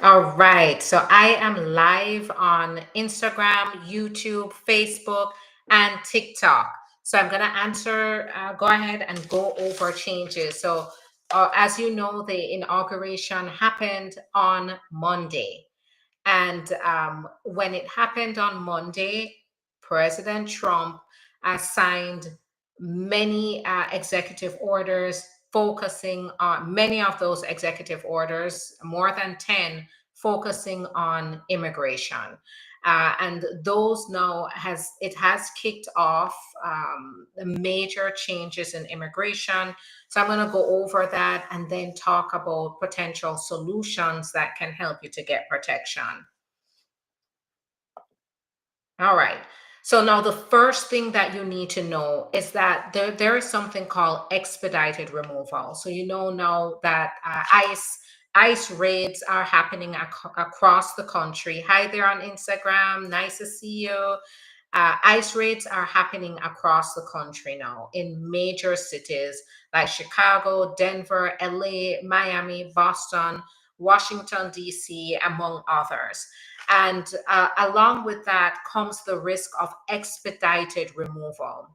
All right. So I am live on Instagram, YouTube, Facebook, and TikTok. So I'm going to go ahead and go over changes. So, as you know, the inauguration happened on Monday. And when it happened on Monday, President Trump signed many executive orders focusing on many of those executive orders, more than 10, focusing on immigration. And those now has kicked off the major changes in immigration. So I'm going to go over that and then talk about potential solutions that can help you to get protection. All right. So now the first thing that you need to know is that there is something called expedited removal. So you know now that ICE raids are happening across the country. Hi there on Instagram. Nice to see you. ICE raids are happening across the country now in major cities like Chicago, Denver, LA, Miami, Boston, Washington, D.C., among others. And along with that comes the risk of expedited removal.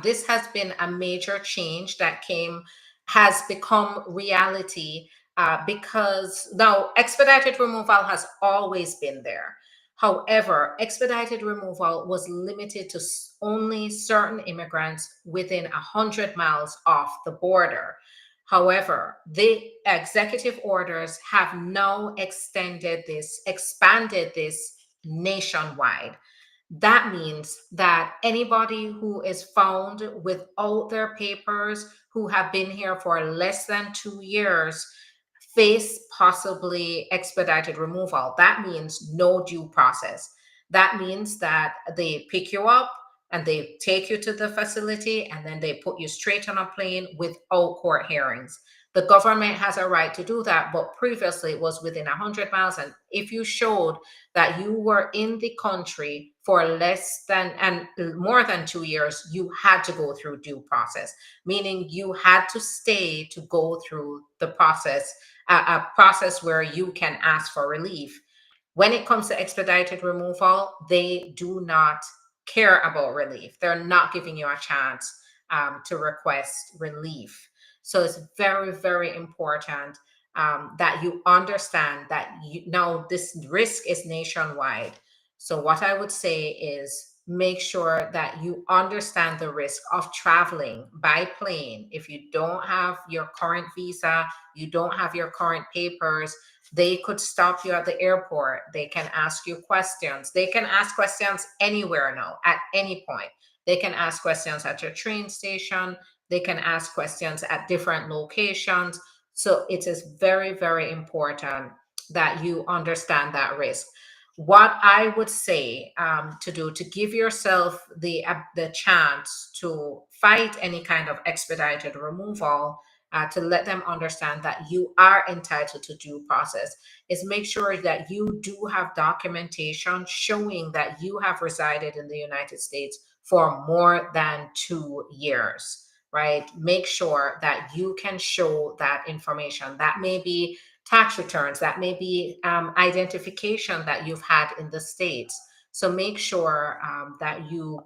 This has been a major change that has become reality because now expedited removal has always been there. However, expedited removal was limited to only certain immigrants within 100 miles off the border. However, the executive orders have now expanded this nationwide. That means that anybody who is found without their papers, who have been here for less than 2 years, face possibly expedited removal. That means no due process. That means that they pick you up and they take you to the facility and then they put you straight on a plane without court hearings. The government has a right to do that, but previously it was within 100 miles. And if you showed that you were in the country for less than and more than 2 years, you had to go through due process, meaning you had to stay to go through the process, a process where you can ask for relief. When it comes to expedited removal, they do not care about relief. They're not giving you a chance to request relief. So it's very, very important that you understand that now this risk is nationwide. So what I would say is make sure that you understand the risk of traveling by plane. If you don't have your current visa, you don't have your current papers, they could stop you at the airport. They can ask you questions. They can ask questions anywhere now, at any point. They can ask questions at your train station. They can ask questions at different locations. So it is very, very important that you understand that risk. What I would say to do to give yourself the chance to fight any kind of expedited removal, to let them understand that you are entitled to due process, is make sure that you do have documentation showing that you have resided in the United States for more than 2 years. Right? Make sure that you can show that information. That may be tax returns, that may be identification that you've had in the States. So make sure that you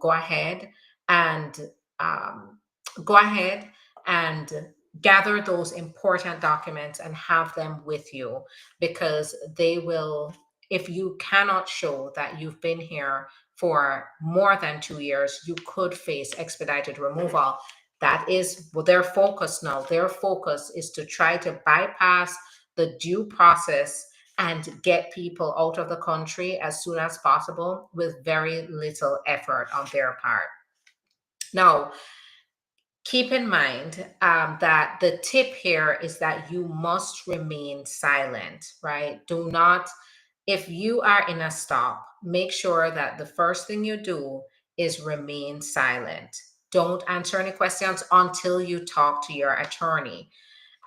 and um, go ahead and gather those important documents and have them with you, because they will, if you cannot show that you've been here for more than 2 years, you could face expedited removal. That is their focus now. Their focus is to try to bypass the due process and get people out of the country as soon as possible with very little effort on their part. Now, keep in mind that the tip here is that you must remain silent, right? Do not, if you are in a stop, make sure that the first thing you do is remain silent. Don't answer any questions until you talk to your attorney.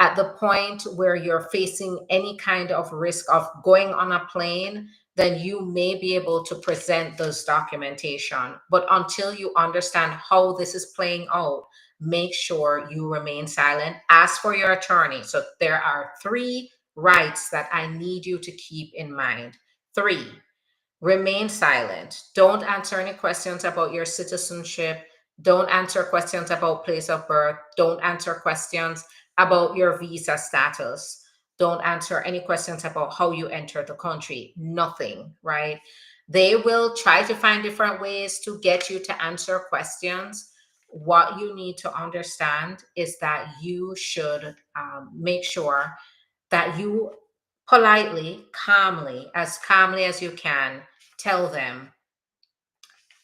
At the point where you're facing any kind of risk of going on a plane, then you may be able to present those documentation. But until you understand how this is playing out, make sure you remain silent. Ask for your attorney. So there are three rights that I need you to keep in mind. Three, remain silent. Don't answer any questions about your citizenship. Don't answer questions about place of birth. Don't answer questions about your visa status. Don't answer any questions about how you entered the country. Nothing, right? They will try to find different ways to get you to answer questions. What you need to understand is that you should make sure that you politely, calmly as you can, tell them,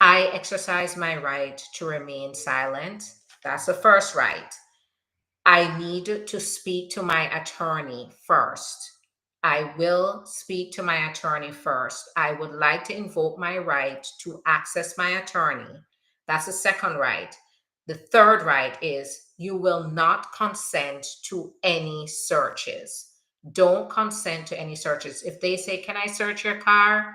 I exercise my right to remain silent. That's the first right. I need to speak to my attorney first. I will speak to my attorney first. I would like to invoke my right to access my attorney. That's the second right. The third right is you will not consent to any searches. Don't consent to any searches. If they say, can I search your car?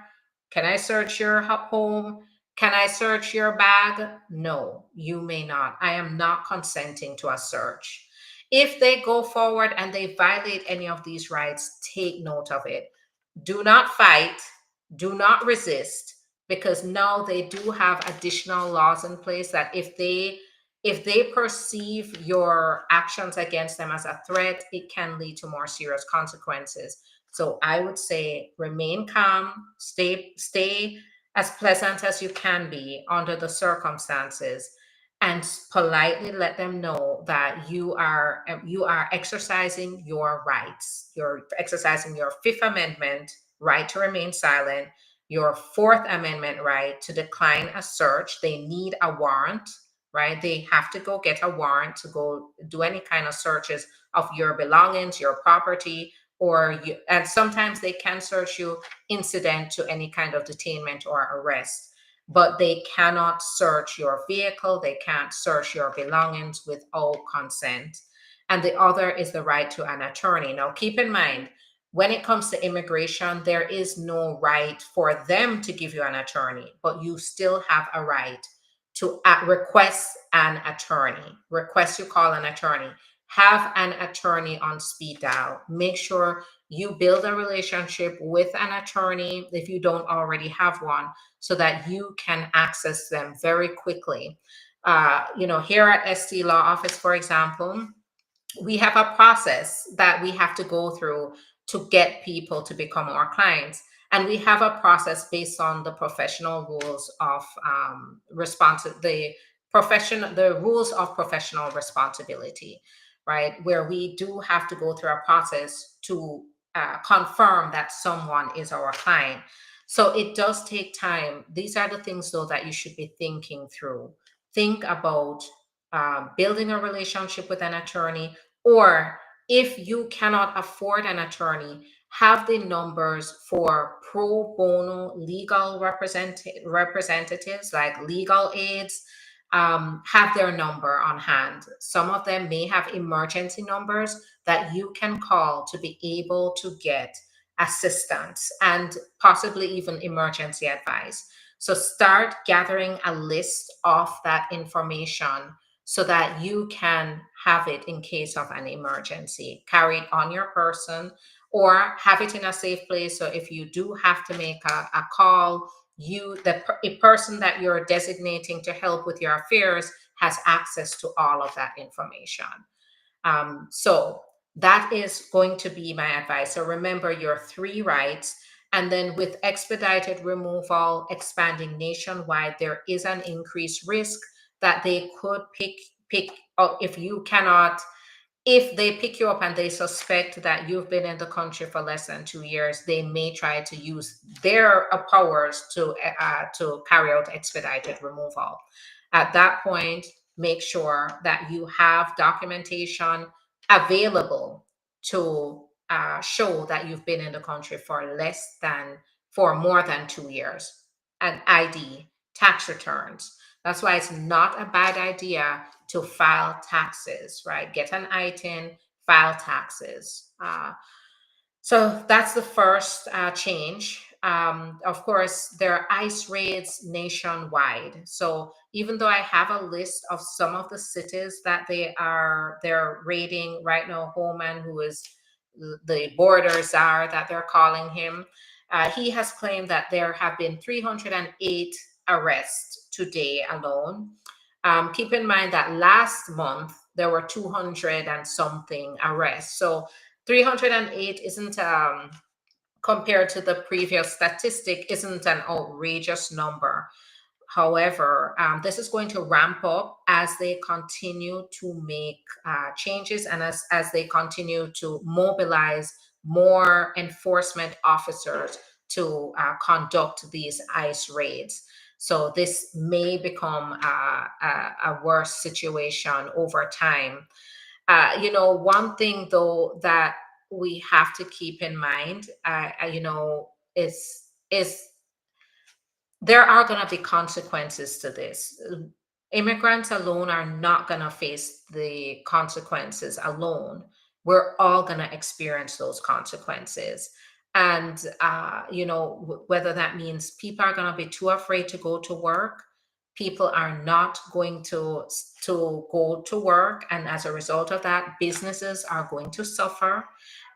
Can I search your home? Can I search your bag? No, you may not. I am not consenting to a search. If they go forward and they violate any of these rights, take note of it. Do not fight, do not resist, because now they do have additional laws in place that if they perceive your actions against them as a threat, it can lead to more serious consequences. So I would say remain calm, stay as pleasant as you can be under the circumstances, and politely let them know that you are exercising your rights. You're exercising your Fifth Amendment right to remain silent, your Fourth Amendment right to decline a search. They need a warrant, right? They have to go get a warrant to go do any kind of searches of your belongings, your property, and sometimes they can search you incident to any kind of detainment or arrest, but they cannot search your vehicle, they can't search your belongings without consent. And the other is the right to an attorney. Now, keep in mind, when it comes to immigration, there is no right for them to give you an attorney, but you still have a right to request an attorney. Request you call an attorney. Have an attorney on speed dial. Make sure you build a relationship with an attorney if you don't already have one, so that you can access them very quickly. Here at ST Law Office, for example, we have a process that we have to go through to get people to become our clients. And we have a process based on the professional rules of the rules of professional responsibility, right? Where we do have to go through a process to confirm that someone is our client. So it does take time. These are the things, though, that you should be thinking through. Think about building a relationship with an attorney, or if you cannot afford an attorney, have the numbers for pro bono legal representatives like legal aids. Have their number on hand. Some of them may have emergency numbers that you can call to be able to get assistance and possibly even emergency advice. So start gathering a list of that information so that you can have it in case of an emergency. Carry it on your person or have it in a safe place. So if you do have to make a call, a person that you're designating to help with your affairs has access to all of that information. So that is going to be my advice. So remember your three rights. And then with expedited removal expanding nationwide, there is an increased risk that they could pick up if they pick you up and they suspect that you've been in the country for less than 2 years, they may try to use their powers to carry out expedited removal. At that point, make sure that you have documentation available to show that you've been in the country for more than 2 years. An ID, tax returns. That's why it's not a bad idea to file taxes, right? Get an ITIN, file taxes. So that's the first change. Of course, there are ICE raids nationwide. So even though I have a list of some of the cities that they're raiding right now, Homan, who is the border czar that they're calling him. He has claimed that there have been 308 arrests today alone. Keep in mind that last month there were 200 and something arrests. So 308 isn't, compared to the previous statistic, isn't an outrageous number. However, this is going to ramp up as they continue to make changes, and as they continue to mobilize more enforcement officers to conduct these ICE raids. So this may become a worse situation over time. One thing though that we have to keep in mind, is there are going to be consequences to this. Immigrants alone are not going to face the consequences alone. We're all going to experience those consequences. And, whether that means people are going to be too afraid to go to work, people are not going to go to work. And as a result of that, businesses are going to suffer.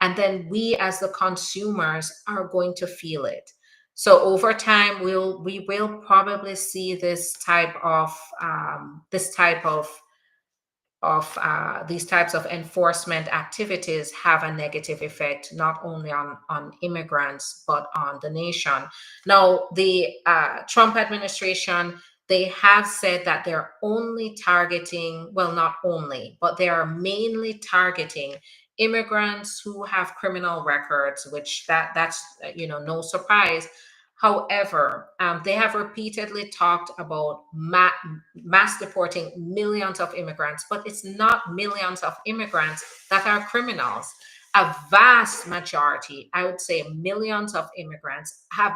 And then we as the consumers are going to feel it. So over time, we will probably see these types of enforcement activities have a negative effect not only on immigrants but on the nation. Now, the Trump administration, they have said that they're only targeting, well, not only, but they are mainly targeting immigrants who have criminal records, which that's no surprise. However, they have repeatedly talked about mass deporting millions of immigrants, but it's not millions of immigrants that are criminals. A vast majority, I would say millions of immigrants, have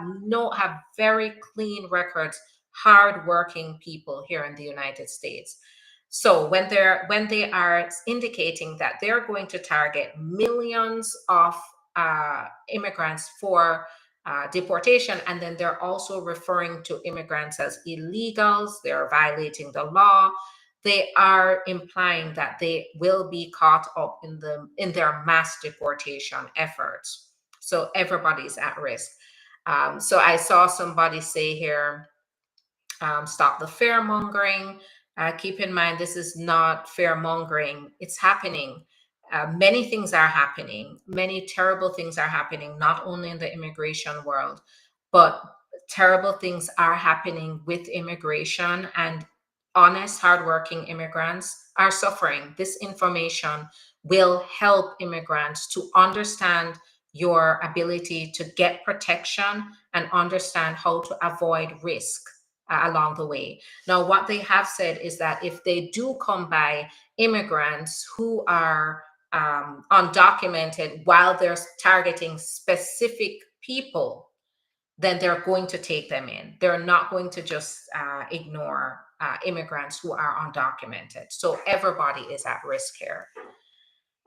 very clean records, hardworking people here in the United States. So when they are indicating that they're going to target millions of immigrants for deportation, and then they're also referring to immigrants as illegals, they're violating the law, they are implying that they will be caught up in their mass deportation efforts. So everybody's at risk. So I saw somebody say here, stop the fear mongering. Keep in mind, this is not fear mongering. It's happening. Many things are happening. Many terrible things are happening, not only in the immigration world, but terrible things are happening with immigration, and honest, hardworking immigrants are suffering. This information will help immigrants to understand your ability to get protection and understand how to avoid risk along the way. Now, what they have said is that if they do come by immigrants who are undocumented while they're targeting specific people, then they're going to take them in. They're not going to just ignore immigrants who are undocumented. So everybody is at risk here.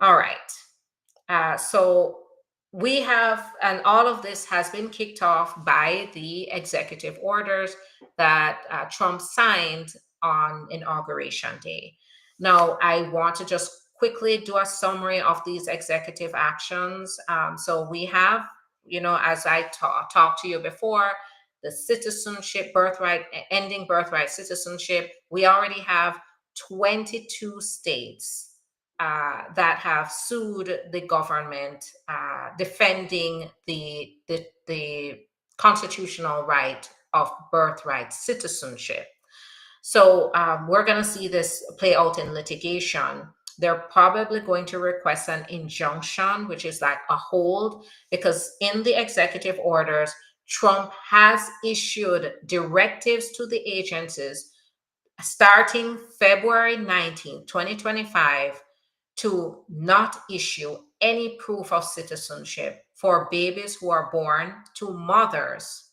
All right. So we have, and all of this has been kicked off by the executive orders that Trump signed on Inauguration Day. Now, I want to just quickly do a summary of these executive actions. So we have, as I talked to you before, the citizenship, birthright, ending birthright citizenship. We already have 22 states that have sued the government, defending the constitutional right of birthright citizenship. So we're going to see this play out in litigation. They're probably going to request an injunction, which is like a hold, because in the executive orders, Trump has issued directives to the agencies starting February 19, 2025, to not issue any proof of citizenship for babies who are born to mothers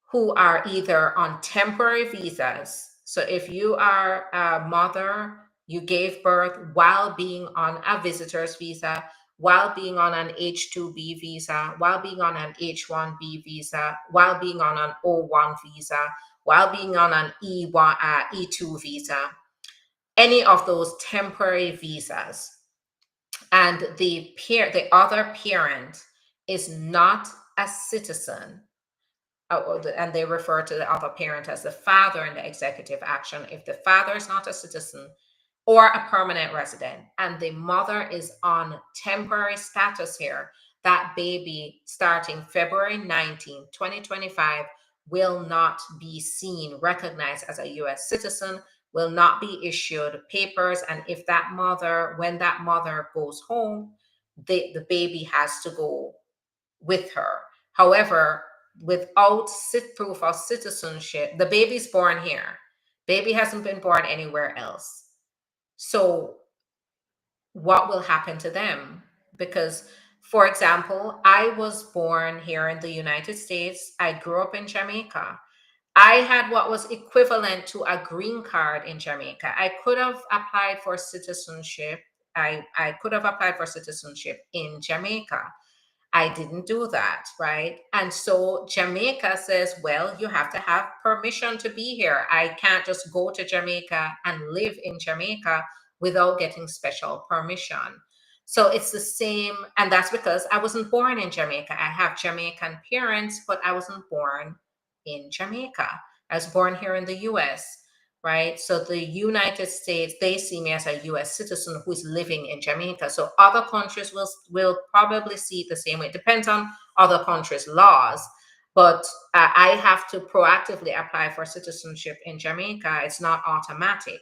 who are either on temporary visas. So if you are a mother, you gave birth while being on a visitor's visa, while being on an H-2B visa, while being on an H-1B visa, while being on an O-1 visa, while being on an E-2 visa, any of those temporary visas, and the other parent is not a citizen, and they refer to the other parent as the father in the executive action. If the father is not a citizen or a permanent resident and the mother is on temporary status here, that baby starting February 19, 2025 will not be seen, recognized as a US citizen, will not be issued papers. And if that mother, when that mother goes home, the baby has to go with her. However, without proof of citizenship, the baby's born here. Baby hasn't been born anywhere else. So what will happen to them? Because, for example, I was born here in the United States. I grew up in Jamaica. I had what was equivalent to a green card in Jamaica. I could have applied for citizenship. I could have applied for citizenship in Jamaica. I didn't do that, right? And so Jamaica says, well, you have to have permission to be here. I can't just go to Jamaica and live in Jamaica without getting special permission. So it's the same. And that's because I wasn't born in Jamaica. I have Jamaican parents, but I wasn't born in Jamaica. I was born here in the US, right? So the United States, they see me as a US citizen who is living in Jamaica. So other countries will probably see it the same way. It depends on other countries' laws. But I have to proactively apply for citizenship in Jamaica. It's not automatic.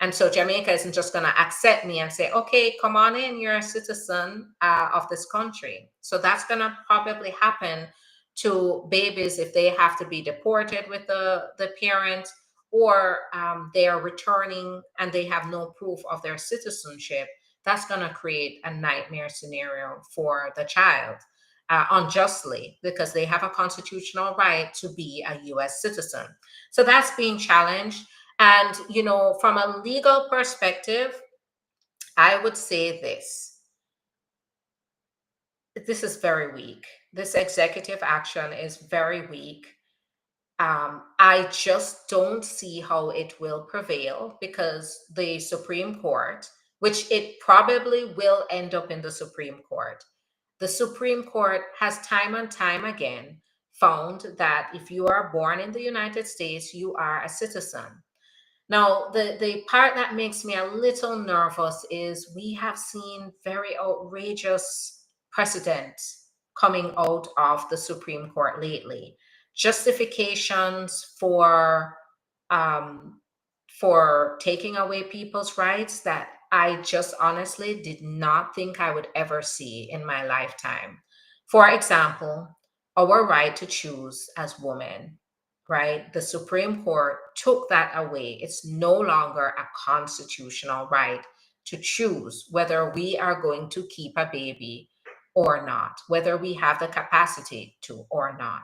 And so Jamaica isn't just going to accept me and say, okay, come on in, you're a citizen of this country. So that's going to probably happen to babies if they have to be deported with the parent, or they are returning and they have no proof of their citizenship. That's going to create a nightmare scenario for the child, unjustly, because they have a constitutional right to be a US citizen. So that's being challenged. And, you know, from a legal perspective, I would say this. This is very weak. This executive action is very weak. I just don't see how it will prevail, because the Supreme Court, which it probably will end up in the Supreme Court, the Supreme Court has time and time again found that if you are born in the United States, you are a citizen. Now, the part that makes me a little nervous is we have seen very outrageous precedents coming out of the Supreme Court lately. Justifications um, for taking away people's rights that I just honestly did not think I would ever see in my lifetime. For example, our right to choose as women, right? The Supreme Court took that away. It's no longer a constitutional right to choose whether we are going to keep a baby or not, whether we have the capacity to or not.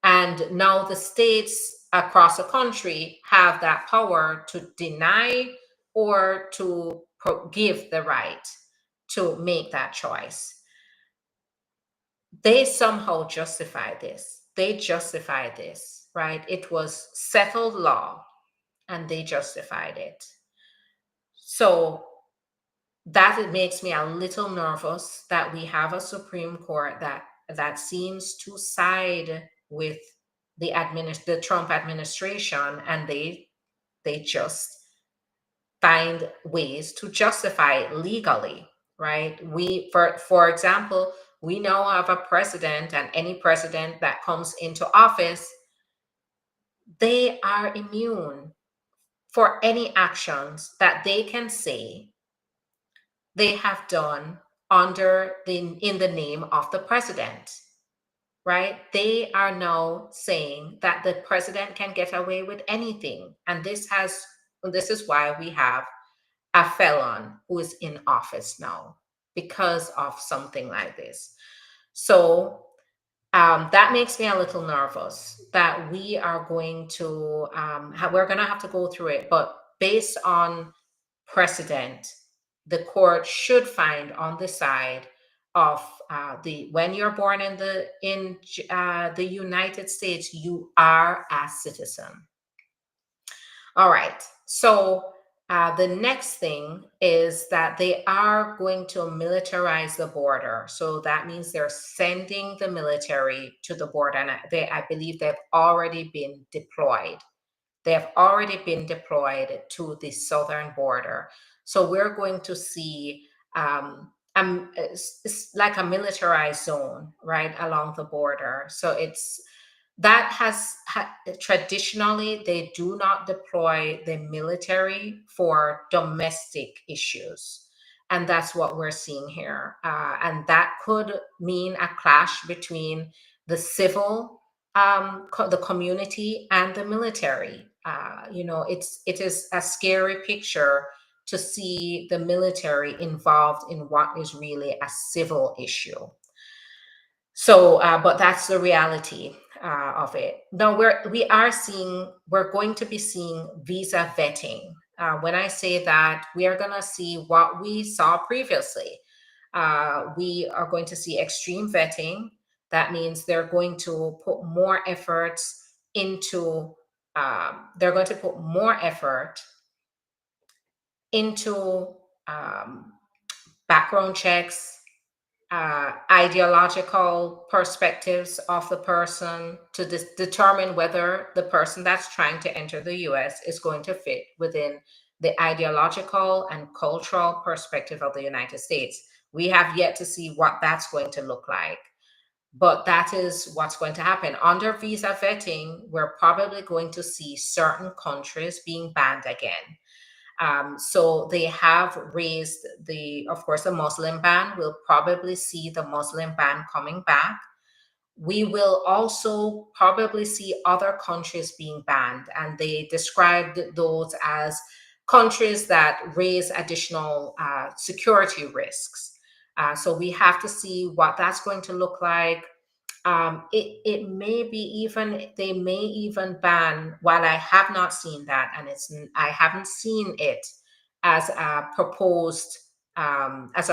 And now the states across the country have that power to deny or to give the right to make that choice. They somehow justify this. They justify this, right? It was settled law and they justified it. So that it makes me a little nervous that we have a Supreme Court that seems to side with the Trump administration, and they just find ways to justify it legally, right? For example, we now have a president, and any president that comes into office, they are immune for any actions that they can say they have done in the name of the president, right? They are now saying that the president can get away with anything. And this is why we have a felon who is in office now, because of something like this. So that makes me a little nervous that we are going to we're going to have to go through it. But based on precedent, the court should find on the side of the when you're born in the United States, you are a citizen. All right. So The next thing is that they are going to militarize the border. So that means they're sending the military to the border. And I believe they've already been deployed. They have already been deployed to the southern border. So we're going to see it's like a militarized zone right along the border. So it's that has traditionally they do not deploy the military for domestic issues, and that's what we're seeing here. And that could mean a clash between the civil the community and the military. It is a scary picture to see the military involved in what is really a civil issue. So, but that's the reality of it. Now we're going to be seeing visa vetting. When I say that, we are going to see what we saw previously. We are going to see extreme vetting. That means they're going to put more efforts into. They're going to put more effort into background checks, ideological perspectives of the person to determine whether the person that's trying to enter the US is going to fit within the ideological and cultural perspective of the United States. We have yet to see what that's going to look like. But that is what's going to happen. Under visa vetting, we're probably going to see certain countries being banned again. So they have raised of course, the Muslim ban. We'll probably see the Muslim ban coming back. We will also probably see other countries being banned, and they described those as countries that raise additional security risks. So we have to see what that's going to look like. It may be even they may even ban, while I have not seen that, and I haven't seen it as a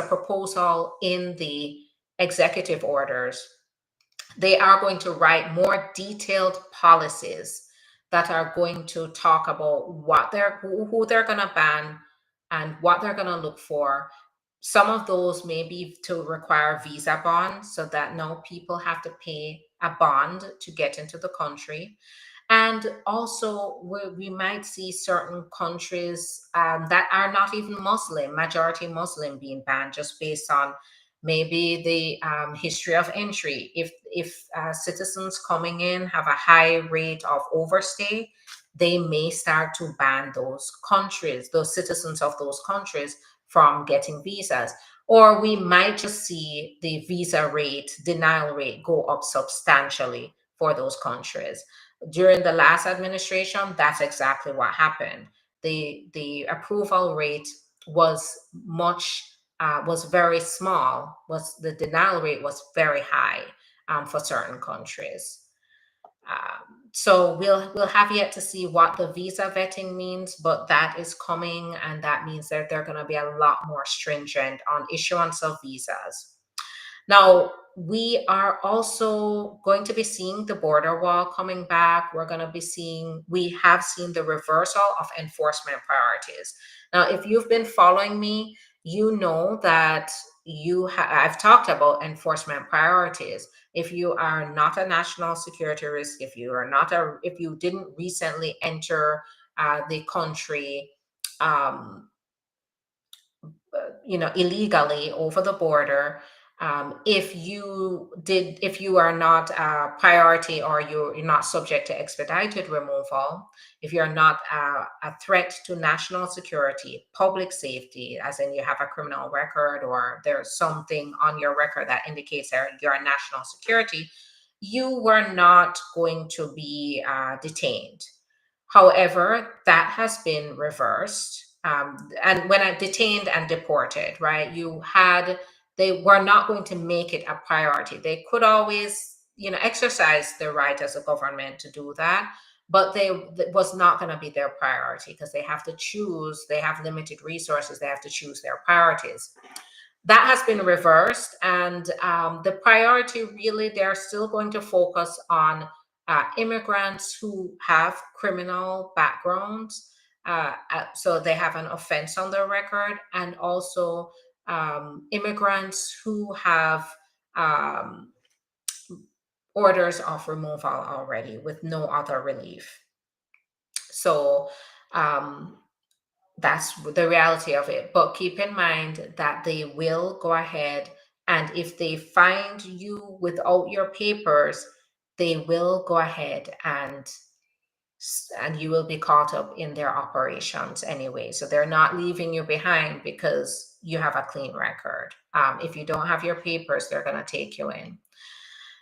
proposal in the executive orders. They are going to write more detailed policies that are going to talk about who they're going to ban and what they're going to look for. Some of those may be to require visa bonds so that now people have to pay a bond to get into the country. And also, we might see certain countries that are not even Muslim, majority Muslim, being banned just based on maybe the history of entry. If citizens coming in have a high rate of overstay, they may start to ban those countries, those citizens of those countries, from getting visas. Or we might just see the visa rate, denial rate, go up substantially for those countries. During the last administration, that's exactly what happened. The approval rate was was very small. Was the denial rate was very high for certain countries. So we'll have yet to see what the visa vetting means, but that is coming, and that means that they're going to be a lot more stringent on issuance of visas. Now, we are also going to be seeing the border wall coming back. We have seen the reversal of enforcement priorities. Now, if you've been following me, you know that I've talked about enforcement priorities. If you are not a national security risk, if you didn't recently enter the country, illegally over the border, if you are not a priority, or you're not subject to expedited removal, if you're not a threat to national security, public safety, as in you have a criminal record or there's something on your record that indicates that you're a national security, you were not going to be detained. However, that has been reversed. And when I detained and deported, right, they were not going to make it a priority. They could always, exercise their right as a government to do that, but it was not going to be their priority because they have to choose. They have limited resources. They have to choose their priorities. That has been reversed, and the priority really, they're still going to focus on immigrants who have criminal backgrounds, so they have an offense on their record, and also immigrants who have um, orders of removal already with no other relief. So um, that's the reality of it. But keep in mind that they will go ahead, and if they find you without your papers, they will go ahead and you will be caught up in their operations anyway. So they're not leaving you behind because you have a clean record. If you don't have your papers, they're going to take you in.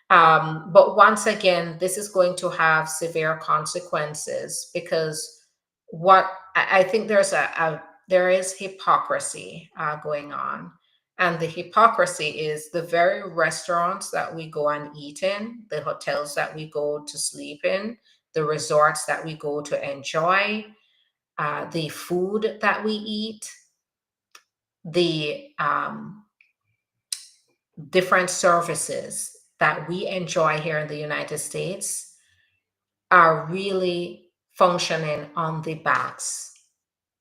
But once again, this is going to have severe consequences, because what I think there is hypocrisy going on. And the hypocrisy is the very restaurants that we go and eat in, the hotels that we go to sleep in, the resorts that we go to enjoy, the food that we eat, the different services that we enjoy here in the United States are really functioning on the backs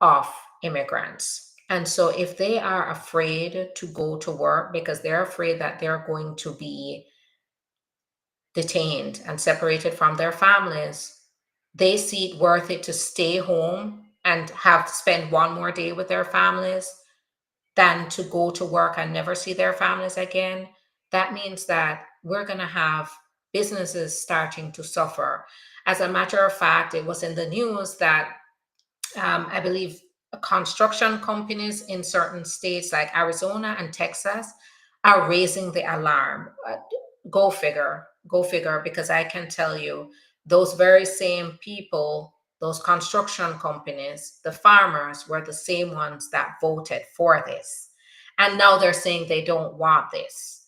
of immigrants. And so if they are afraid to go to work because they're afraid that they're going to be detained and separated from their families, they see it worth it to stay home and have to spend one more day with their families than to go to work and never see their families again. That means that we're going to have businesses starting to suffer. As a matter of fact, it was in the news that I believe construction companies in certain states like Arizona and Texas are raising the alarm. Go figure, because I can tell you those very same people, those construction companies, the farmers were the same ones that voted for this. And now they're saying they don't want this.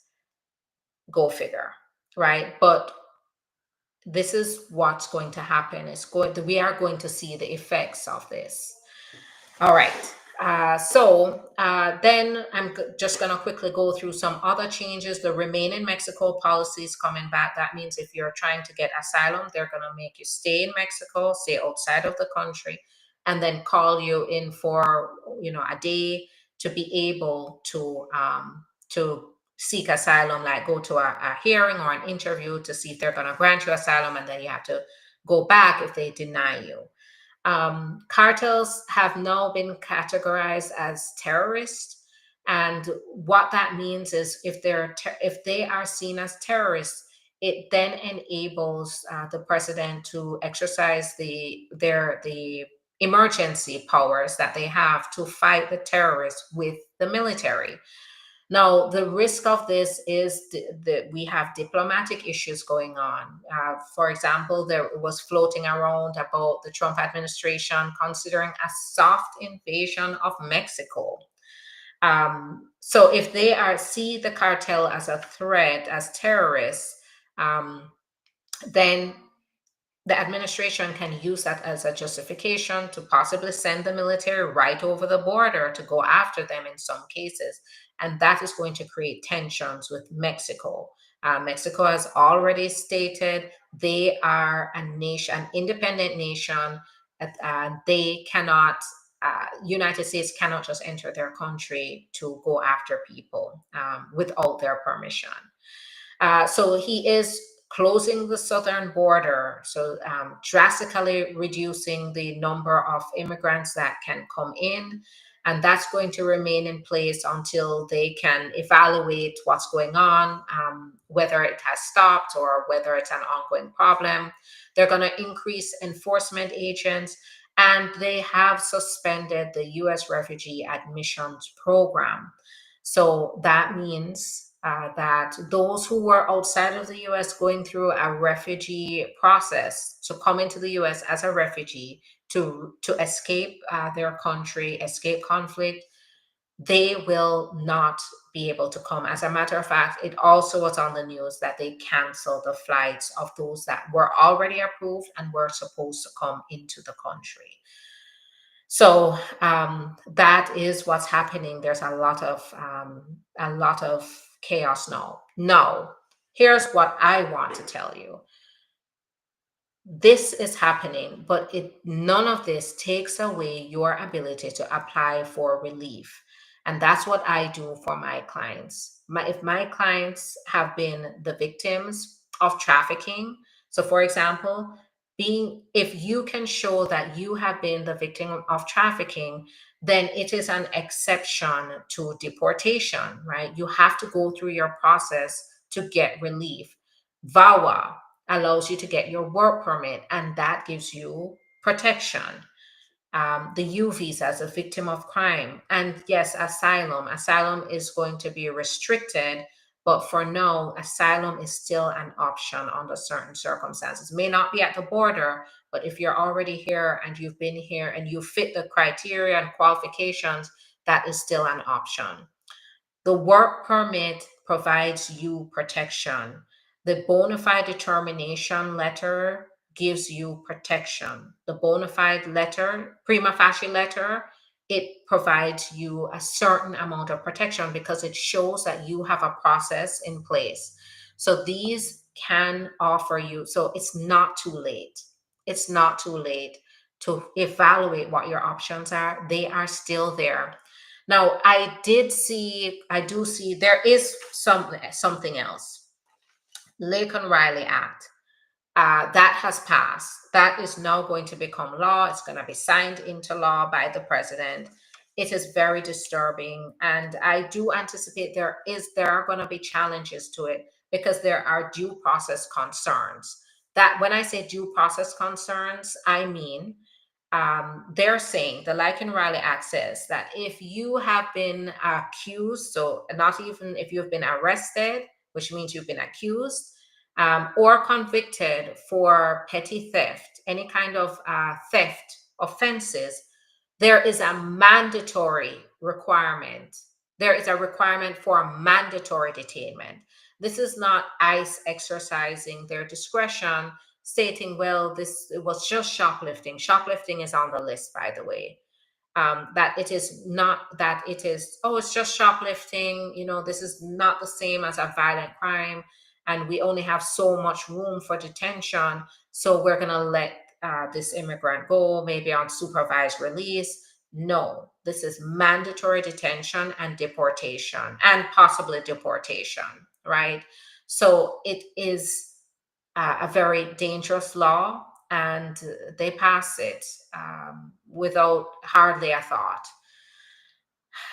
Go figure, right? But this is what's going to happen. We are going to see the effects of this. All right. Then just going to quickly go through some other changes. The Remain in Mexico policy is coming back. That means if you're trying to get asylum, they're going to make you stay in Mexico, stay outside of the country, and then call you in for a day to be able to seek asylum, like go to a hearing or an interview to see if they're going to grant you asylum, and then you have to go back if they deny you. Cartels have now been categorized as terrorists, and what that means is if they are seen as terrorists, it then enables the president to exercise the emergency powers that they have to fight the terrorists with the military. Now, the risk of this is that we have diplomatic issues going on. For example, there was floating around about the Trump administration considering a soft invasion of Mexico. So if they see the cartel as a threat, as terrorists, then the administration can use that as a justification to possibly send the military right over the border to go after them in some cases. And that is going to create tensions with Mexico. Mexico has already stated they are a nation, an independent nation. They cannot, United States cannot just enter their country to go after people without their permission. So he is closing the southern border, so drastically reducing the number of immigrants that can come in. And that's going to remain in place until they can evaluate what's going on, whether it has stopped or whether it's an ongoing problem. They're going to increase enforcement agents, and they have suspended the U.S. refugee admissions program. So that means that those who were outside of the US going through a refugee process to come into the US as a refugee to escape their country, escape conflict, they will not be able to come. As a matter of fact, it also was on the news that they canceled the flights of those that were already approved and were supposed to come into the country. So that is what's happening. There's a lot of chaos now. Now, here's what I want to tell you. This is happening, but none of this takes away your ability to apply for relief. And that's what I do for my clients. If my clients have been the victims of trafficking, so for example, if you can show that you have been the victim of trafficking, then it is an exception to deportation, right? You have to go through your process to get relief. VAWA allows you to get your work permit, and that gives you protection. The U visa as a victim of crime, and yes, asylum. Asylum is going to be restricted, but for now, asylum is still an option under certain circumstances. May not be at the border, but if you're already here and you've been here and you fit the criteria and qualifications, that is still an option. The work permit provides you protection. The bona fide determination letter gives you protection. The bona fide letter, prima facie letter, it provides you a certain amount of protection because it shows that you have a process in place. So these can offer you, so it's not too late. It's not too late to evaluate what your options are. They are still there. Now, I do see there is something else. Lincoln Riley Act that has passed. That is now going to become law. It's going to be signed into law by the president. It is very disturbing, and I do anticipate there are going to be challenges to it because there are due process concerns. That when I say due process concerns, I mean they're saying the Lycan Riley Act says that if you have been accused, so not even if you've been arrested, which means you've been accused, or convicted for petty theft, any kind of theft offenses, there is a mandatory requirement. There is a requirement for mandatory detainment. This is not ICE exercising their discretion, stating, well, this it was just shoplifting. Shoplifting is on the list, by the way. That it is not that it is, oh, it's just shoplifting. This is not the same as a violent crime, and we only have so much room for detention, so we're going to let this immigrant go, maybe on supervised release. No, this is mandatory detention and deportation, and possibly deportation, right? So it is a very dangerous law, and they pass it without hardly a thought.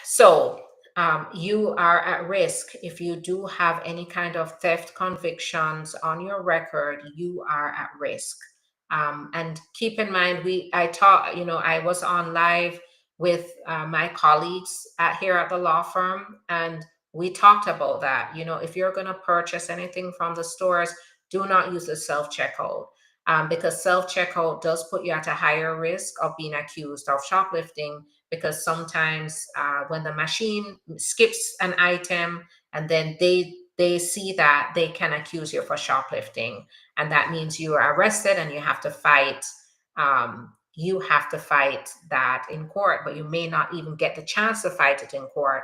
So you are at risk if you do have any kind of theft convictions on your record. You are at risk. And keep in mind, I was on live with my colleagues here at the law firm, and we talked about that. If you're going to purchase anything from the stores, do not use the self checkout. Because self checkout does put you at a higher risk of being accused of shoplifting, because sometimes when the machine skips an item and then they see that, they can accuse you for shoplifting, and that means you are arrested and you have to fight that in court, but you may not even get the chance to fight it in court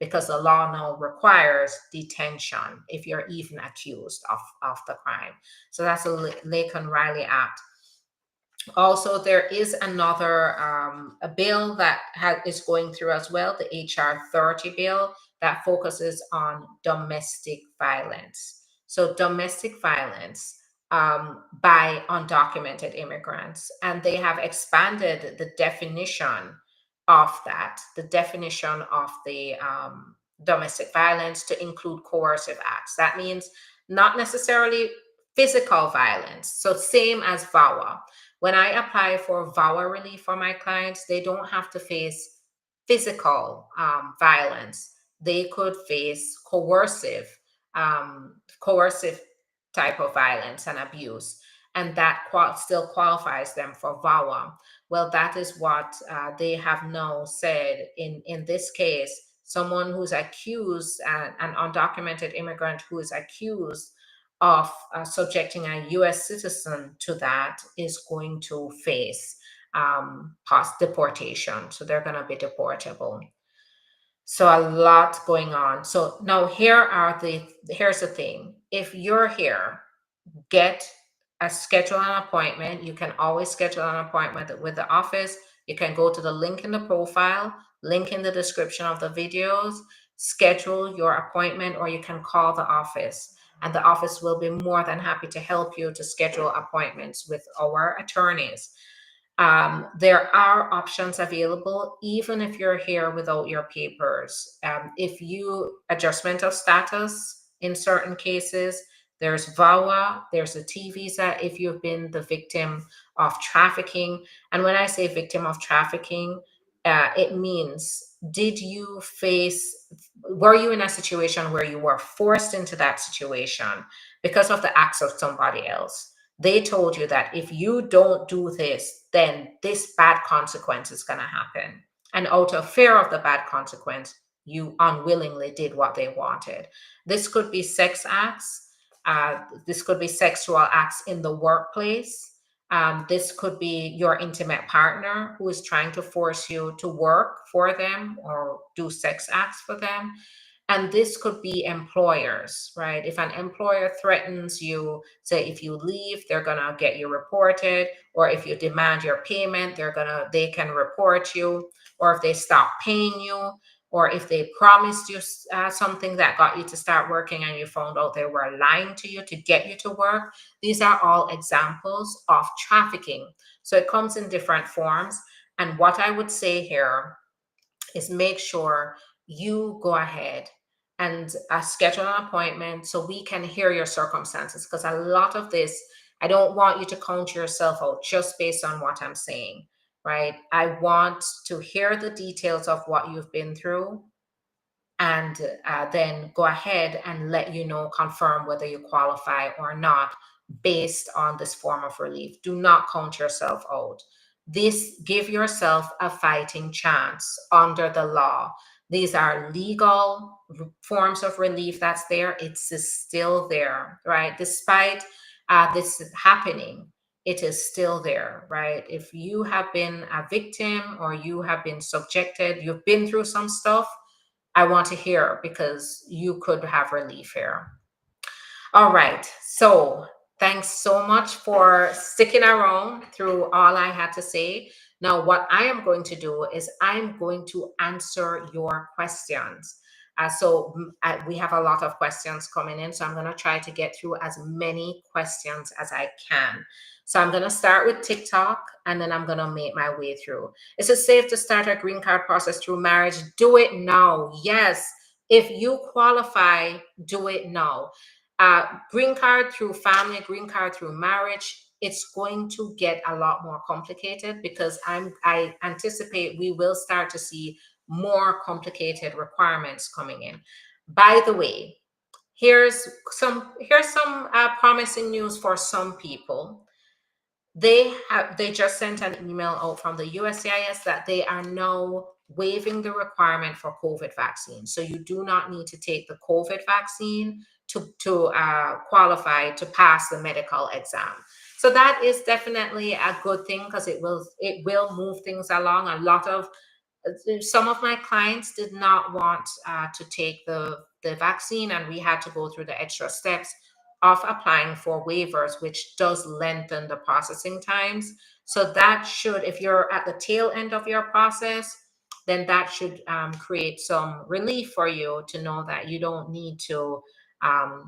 because the law now requires detention if you're even accused of the crime. So that's a Lincoln Riley Act. Also, there is another a bill that is going through as well, the HR 30 bill, that focuses on domestic violence. So domestic violence by undocumented immigrants, and they have expanded the definition of that, the definition of the domestic violence, to include coercive acts. That means not necessarily physical violence. So same as VAWA. When I apply for VAWA relief for my clients, they don't have to face physical violence. They could face coercive type of violence and abuse, and that still qualifies them for VAWA. Well, that is what they have now said in this case. Someone who's accused, an undocumented immigrant who is accused of subjecting a U.S. citizen to that, is going to face post deportation. So they're going to be deportable. So a lot going on. So now here's the thing. If you're here, get schedule an appointment. You can always schedule an appointment with the office. You can go to the link in the profile, link in the description of the videos, schedule your appointment, or you can call the office. And the office will be more than happy to help you to schedule appointments with our attorneys. There are options available, even if you're here without your papers. If you adjustment of status in certain cases, there's VAWA, there's a T visa if you've been the victim of trafficking. And when I say victim of trafficking, it means were you in a situation where you were forced into that situation because of the acts of somebody else? They told you that if you don't do this, then this bad consequence is going to happen. And out of fear of the bad consequence, you unwillingly did what they wanted. This could be sex acts. This could be sexual acts in the workplace. This could be your intimate partner who is trying to force you to work for them or do sex acts for them. And this could be employers, right? If an employer threatens you, say if you leave, they're gonna get you reported, or if you demand your payment, they can report you, or if they stop paying you, or if they promised you something that got you to start working and you found out they were lying to you to get you to work. These are all examples of trafficking. So it comes in different forms. And what I would say here is make sure you go ahead and schedule an appointment so we can hear your circumstances, because a lot of this, I don't want you to count yourself out just based on what I'm saying, right? I want to hear the details of what you've been through, and then go ahead and let you know, confirm whether you qualify or not based on this form of relief. Do not count yourself out. This, give yourself a fighting chance under the law. These are legal forms of relief that's there. It's still there, right? Despite this happening, it is still there, right? If you have been a victim or you have been subjected, you've been through some stuff, I want to hear, because you could have relief here. All right. So thanks so much for sticking around through all I had to say. Now, what I am going to do is I'm going to answer your questions. We have a lot of questions coming in, so I'm going to try to get through as many questions as I can. So I'm going to start with TikTok, and then I'm going to make my way through. Is it safe to start a green card process through marriage? Do it now. Yes. If you qualify, do it now. Green card through family, green card through marriage, it's going to get a lot more complicated, because I anticipate we will start to see more complicated requirements coming in. By the way, here's some promising news for some people. They just sent an email out from the USCIS that they are now waiving the requirement for COVID vaccine. So you do not need to take the COVID vaccine to qualify to pass the medical exam. So that is definitely a good thing, because it will move things along. Some of my clients did not want to take the vaccine, and we had to go through the extra steps of applying for waivers, which does lengthen the processing times. So that should, if you're at the tail end of your process, then that should create some relief for you to know that you don't need to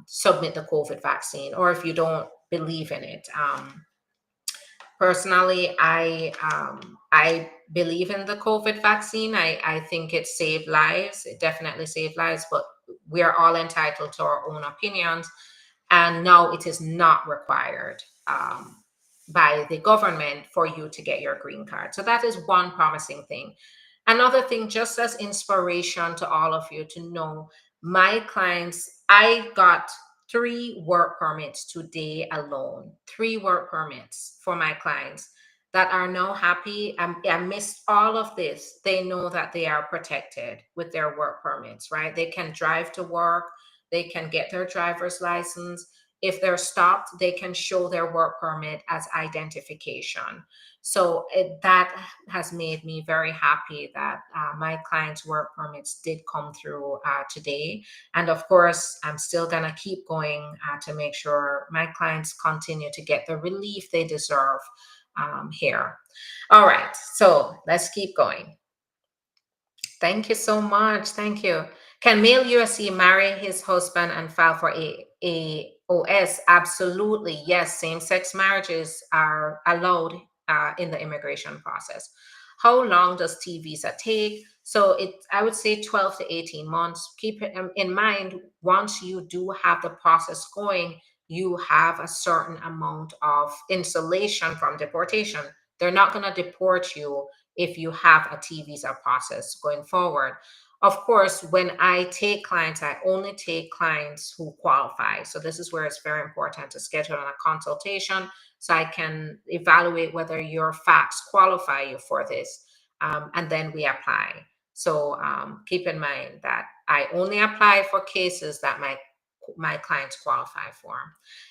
submit the COVID vaccine, or if you don't believe in it. Personally, I believe in the COVID vaccine. I think it saved lives. It definitely saved lives, but we are all entitled to our own opinions. And no, it is not required by the government for you to get your green card. So that is one promising thing. Another thing, just as inspiration to all of you to know, my clients, I got 3 work permits today alone, 3 work permits for my clients that are now happy. I missed all of this. They know that they are protected with their work permits, right? They can drive to work. They can get their driver's license. if they're stopped, they can show their work permit as identification. So that has made me very happy that my clients' work permits did come through today. And of course, I'm still going to keep going to make sure my clients continue to get the relief they deserve here. All right, so let's keep going. Thank you so much. Thank you. Can male USC marry his husband and file for AOS? Absolutely. Yes, same-sex marriages are allowed in the immigration process. How long does T visa take? So I would say 12 to 18 months. Keep it in mind, once you do have the process going, you have a certain amount of insulation from deportation. They're not going to deport you if you have a T visa process going forward. Of course, when I take clients, I only take clients who qualify. So this is where it's very important to schedule a consultation so I can evaluate whether your facts qualify you for this. And then we apply. So keep in mind that I only apply for cases that my clients qualify for.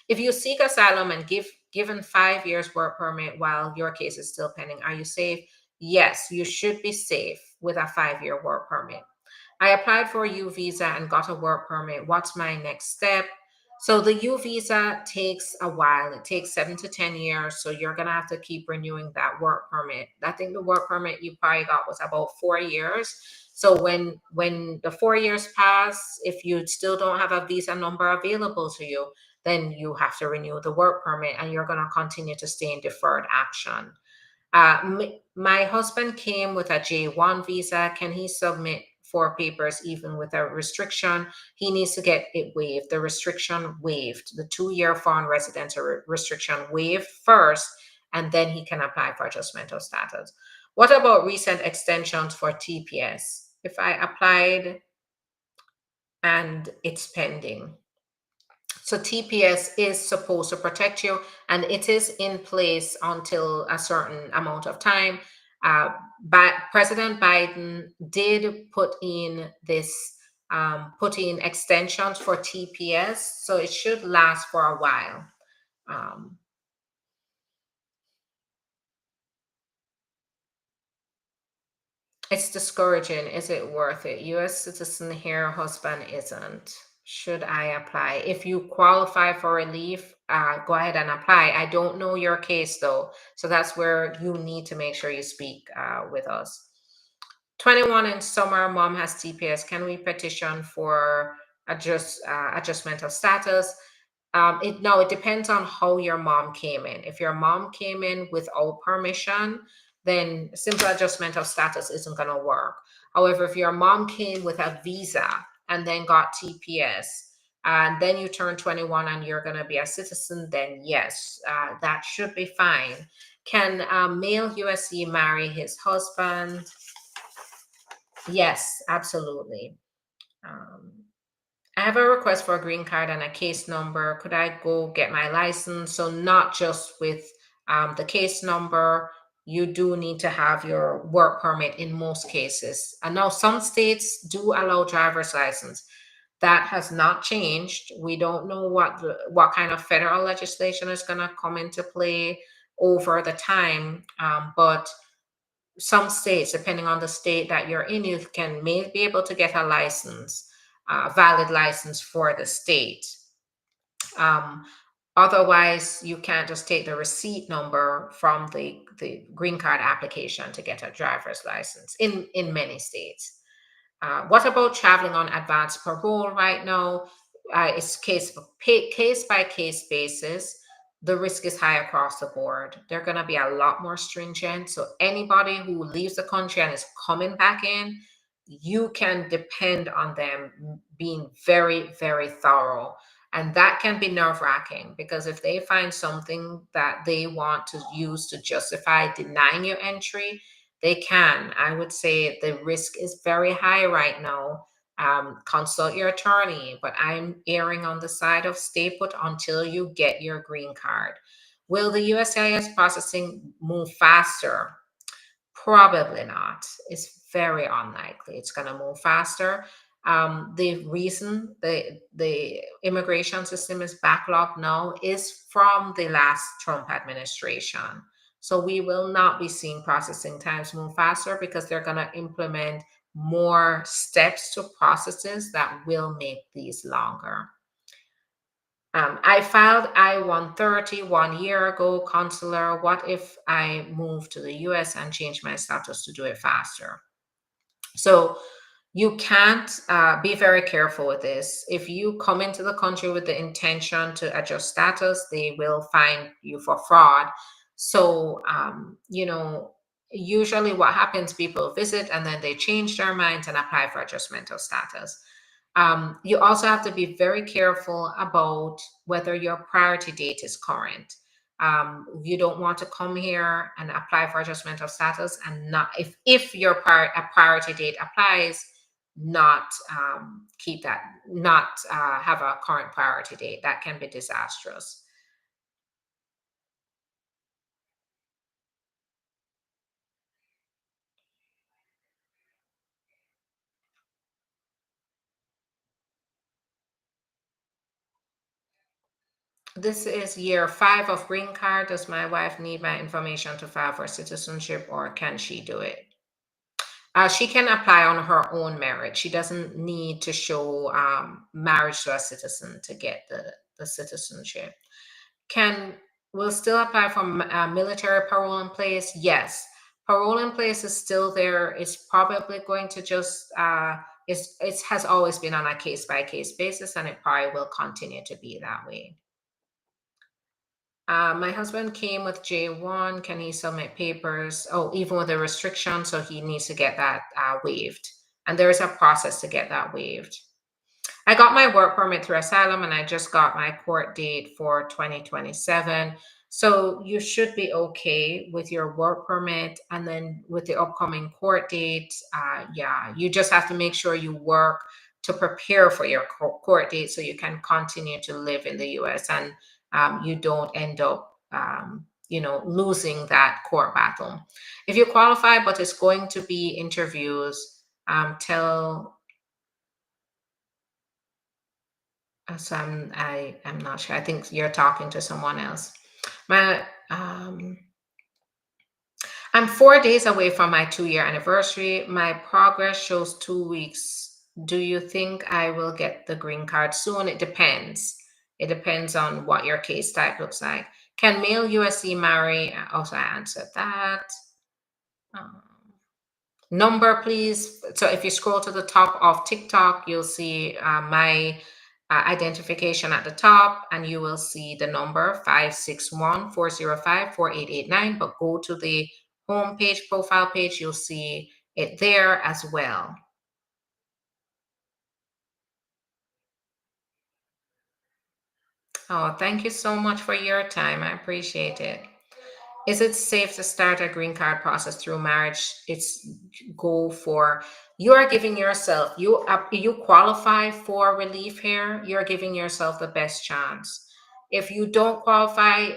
If you seek asylum and given 5 years work permit while your case is still pending, are you safe? Yes, you should be safe with a 5-year work permit. I applied for a U visa and got a work permit. What's my next step? So the U visa takes a while. It takes 7 to 10 years. So you're gonna have to keep renewing that work permit. I think the work permit you probably got was about 4 years. So when the 4 years pass, if you still don't have a visa number available to you, then you have to renew the work permit and you're gonna continue to stay in deferred action. My husband came with a J1 visa. Can he submit for papers even with a restriction? He needs to get it waived. The restriction waived. The 2-year foreign residential restriction waived first, and then he can apply for adjustment of status. What about recent extensions for TPS? If I applied and it's pending. So TPS is supposed to protect you, and it is in place until a certain amount of time. But President Biden did put in extensions for TPS, so it should last for a while. It's discouraging. Is it worth it? U.S. citizen here, husband isn't. Should I apply? If you qualify for relief, go ahead and apply. I don't know your case though, so that's where you need to make sure you speak with us. 21 in summer, mom has TPS. Can we petition for adjustment of status? It depends on how your mom came in. If your mom came in without permission, then simple adjustment of status isn't going to work. However, if your mom came with a visa and then got TPS, and then you turn 21 and you're going to be a citizen, then yes, that should be fine. Can a male USC marry his husband? Yes, absolutely. I have a request for a green card and a case number. Could I go get my license? So not just with the case number, you do need to have your work permit in most cases. And now some states do allow driver's license. That has not changed. We don't know what kind of federal legislation is going to come into play over the time, but some states, depending on the state that you're in, you may be able to get a license, valid license for the state. Um, Otherwise, you can't just take the receipt number from the green card application to get a driver's license in many states. What about traveling on advanced parole right now? It's case by case basis. The risk is high across the board. They're going to be a lot more stringent. So anybody who leaves the country and is coming back in, you can depend on them being very, very thorough. And that can be nerve wracking because if they find something that they want to use to justify denying you entry, they can. I would say the risk is very high right now. Consult your attorney, but I'm erring on the side of stay put until you get your green card. Will the USCIS processing move faster? Probably not. It's very unlikely it's going to move faster. The reason the immigration system is backlogged now is from the last Trump administration. So we will not be seeing processing times move faster because they're going to implement more steps to processes that will make these longer. I filed I-130 1 year ago, consular. What if I move to the US and change my status to do it faster? So you can't be very careful with this. If you come into the country with the intention to adjust status, they will fine you for fraud. So, usually what happens, people visit and then they change their minds and apply for adjustment of status. You also have to be very careful about whether your priority date is current. You don't want to come here and apply for adjustment of status and not, if your a priority date applies, not keep that, not have a current priority date. That can be disastrous. This is year 5 of green card. Does my wife need my information to file for citizenship, or can she do it? She can apply on her own merit. She doesn't need to show marriage to a citizen to get the citizenship. Can will still apply for military parole in place? Yes, parole in place is still there. It's probably going to just it has always been on a case by case basis, and it probably will continue to be that way. My husband came with J1. Can he submit papers? Oh, even with a restriction, so he needs to get that waived. And there is a process to get that waived. I got my work permit through asylum, and I just got my court date for 2027. So you should be okay with your work permit. And then with the upcoming court date, yeah, you just have to make sure you work to prepare for your court date so you can continue to live in the US, and you don't end up losing that court battle. If you qualify, but it's going to be interviews, tell so I'm not sure. I think you're talking to someone else. My I'm 4 days away from my 2 year anniversary. My progress shows 2 weeks. Do you think I will get the green card soon? It depends. It depends on what your case type looks like. Can male USC marry? Also, I answered that. Um, Number, please. So if you scroll to the top of TikTok, you'll see my identification at the top, and you will see the number 561-405-4889. But go to the home page, profile page, you'll see it there as well. Oh, thank you so much for your time. I appreciate it. Is it safe to start a green card process through marriage? It's go for you are giving yourself you qualify for relief here. You're giving yourself the best chance. If you don't qualify,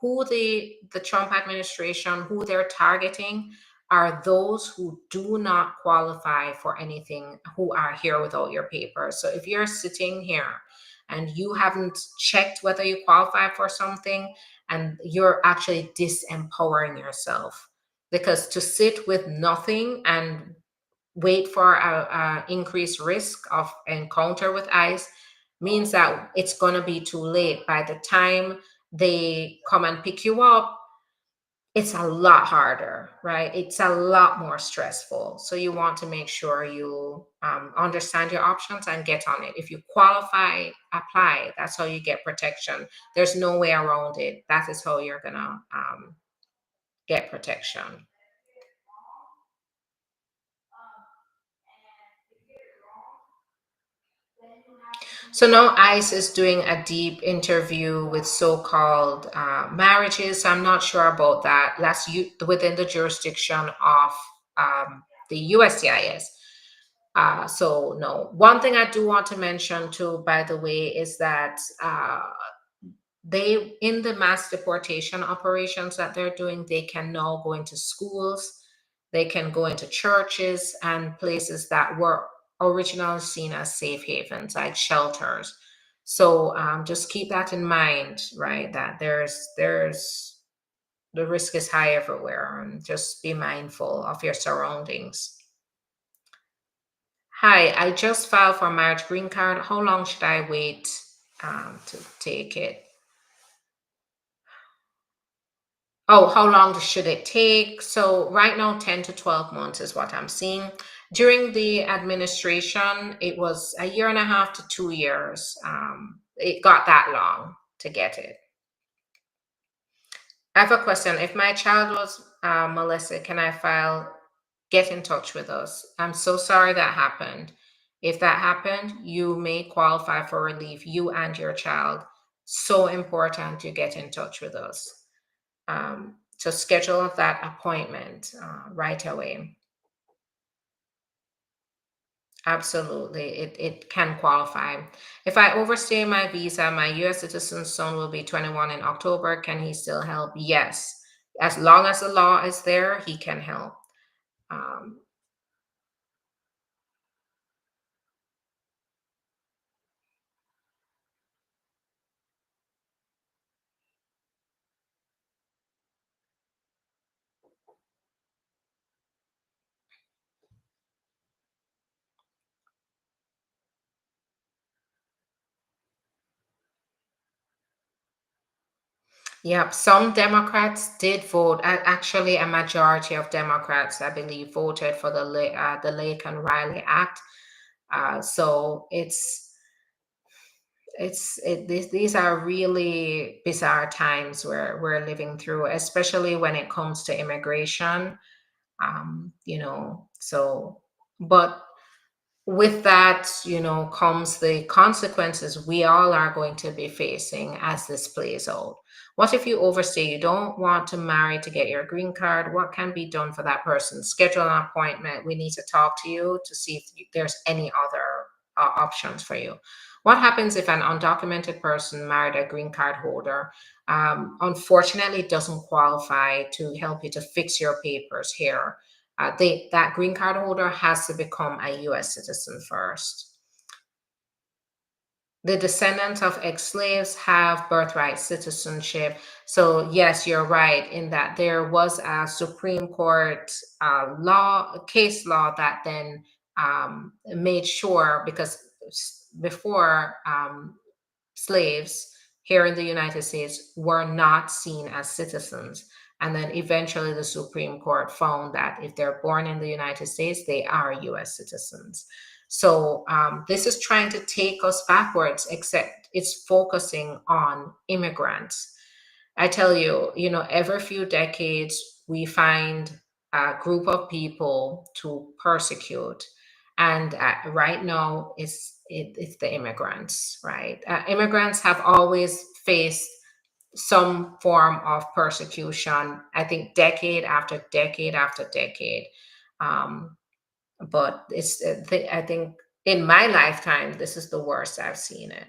who the Trump administration, who they're targeting, are those who do not qualify for anything, who are here without your papers. So if you're sitting here and you haven't checked whether you qualify for something, and you're actually disempowering yourself, because to sit with nothing and wait for a increased risk of encounter with ICE means that it's going to be too late. By the time they come and pick you up, it's a lot harder, right? It's a lot more stressful. So you want to make sure you understand your options and get on it. If you qualify, apply. That's how you get protection. There's no way around it. That is how you're gonna get protection. So now ICE is doing a deep interview with so-called marriages. I'm not sure about that. That's within the jurisdiction of the USCIS. So no. One thing I do want to mention too, by the way, is that they in the mass deportation operations that they're doing, they can now go into schools, they can go into churches and places that were originally seen as safe havens, like shelters. So just keep that in mind, right? That there's the risk is high everywhere, and just be mindful of your surroundings. Hi, I just filed for marriage green card. How long should I wait to take it? Oh, how long should it take? So right now, 10 to 12 months is what I'm seeing. During the administration, it was a year and a half to 2 years. It got that long to get it. I have a question. If my child was molested, can I file, get in touch with us? I'm so sorry that happened. If that happened, you may qualify for relief, you and your child. So important you get in touch with us. To schedule that appointment right away. Absolutely, it can qualify. If I overstay my visa, my US citizen son will be 21 in October. Can he still help? Yes. As long as the law is there, he can help. Um, yep, some Democrats did vote. Actually, a majority of Democrats, I believe, voted for the Lake and Riley Act. So these are really bizarre times where we're living through, especially when it comes to immigration. So, but with that, comes the consequences we all are going to be facing as this plays out. What if you overstay? You don't want to marry to get your green card. What can be done for that person? Schedule an appointment. We need to talk to you to see if there's any other options for you. What happens if an undocumented person married a green card holder? Unfortunately, it doesn't qualify to help you to fix your papers here. That green card holder has to become a US citizen first. The descendants of ex-slaves have birthright citizenship. So yes, you're right in that there was a Supreme Court case law that then made sure, because before slaves here in the United States were not seen as citizens. And then eventually the Supreme Court found that if they're born in the United States, they are US citizens. So this is trying to take us backwards, except it's focusing on immigrants. I tell you, every few decades, we find a group of people to persecute. And right now, it's the immigrants, right? Immigrants have always faced some form of persecution, I think decade after decade after decade. Um, but I think in my lifetime, this is the worst I've seen it.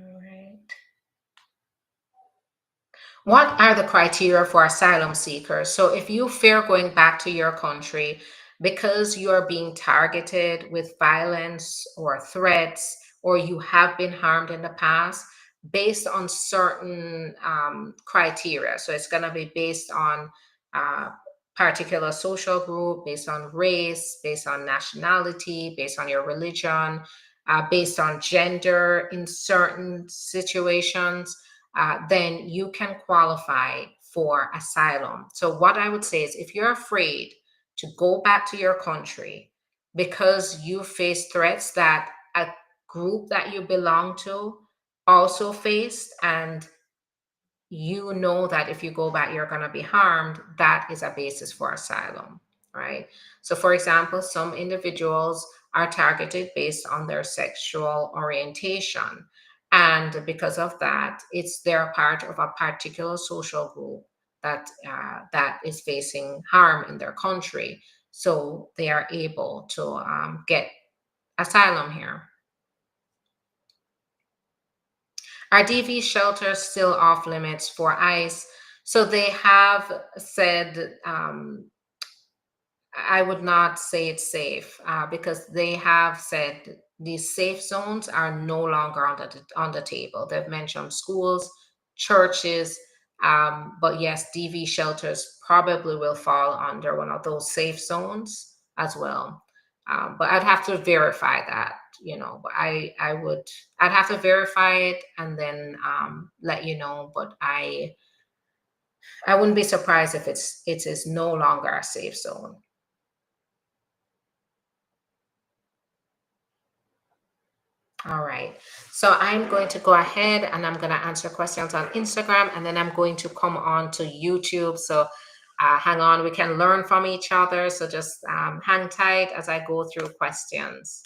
All right. What are the criteria for asylum seekers? So, if you fear going back to your country because you are being targeted with violence or threats, or you have been harmed in the past, based on certain criteria. So, it's going to be based on uh, particular social group, based on race, based on nationality, based on your religion, based on gender in certain situations, then you can qualify for asylum. So, what I would say is if you're afraid to go back to your country because you face threats that a group that you belong to also faced, and you know that if you go back, you're going to be harmed, that is a basis for asylum, right? So, for example, some individuals are targeted based on their sexual orientation. And because of that, they're part of a particular social group that is facing harm in their country. So they are able to get asylum here. Are DV shelters still off limits for ICE? So they have said, I would not say it's safe because they have said these safe zones are no longer on the table. They've mentioned schools, churches, but yes, DV shelters probably will fall under one of those safe zones as well. But I'd have to verify that, But I'd have to verify it and then let you know. But I wouldn't be surprised if it is no longer a safe zone. All right. So I'm going to go ahead and I'm going to answer questions on Instagram and then I'm going to come on to YouTube. So hang on, we can learn from each other. So just hang tight as I go through questions.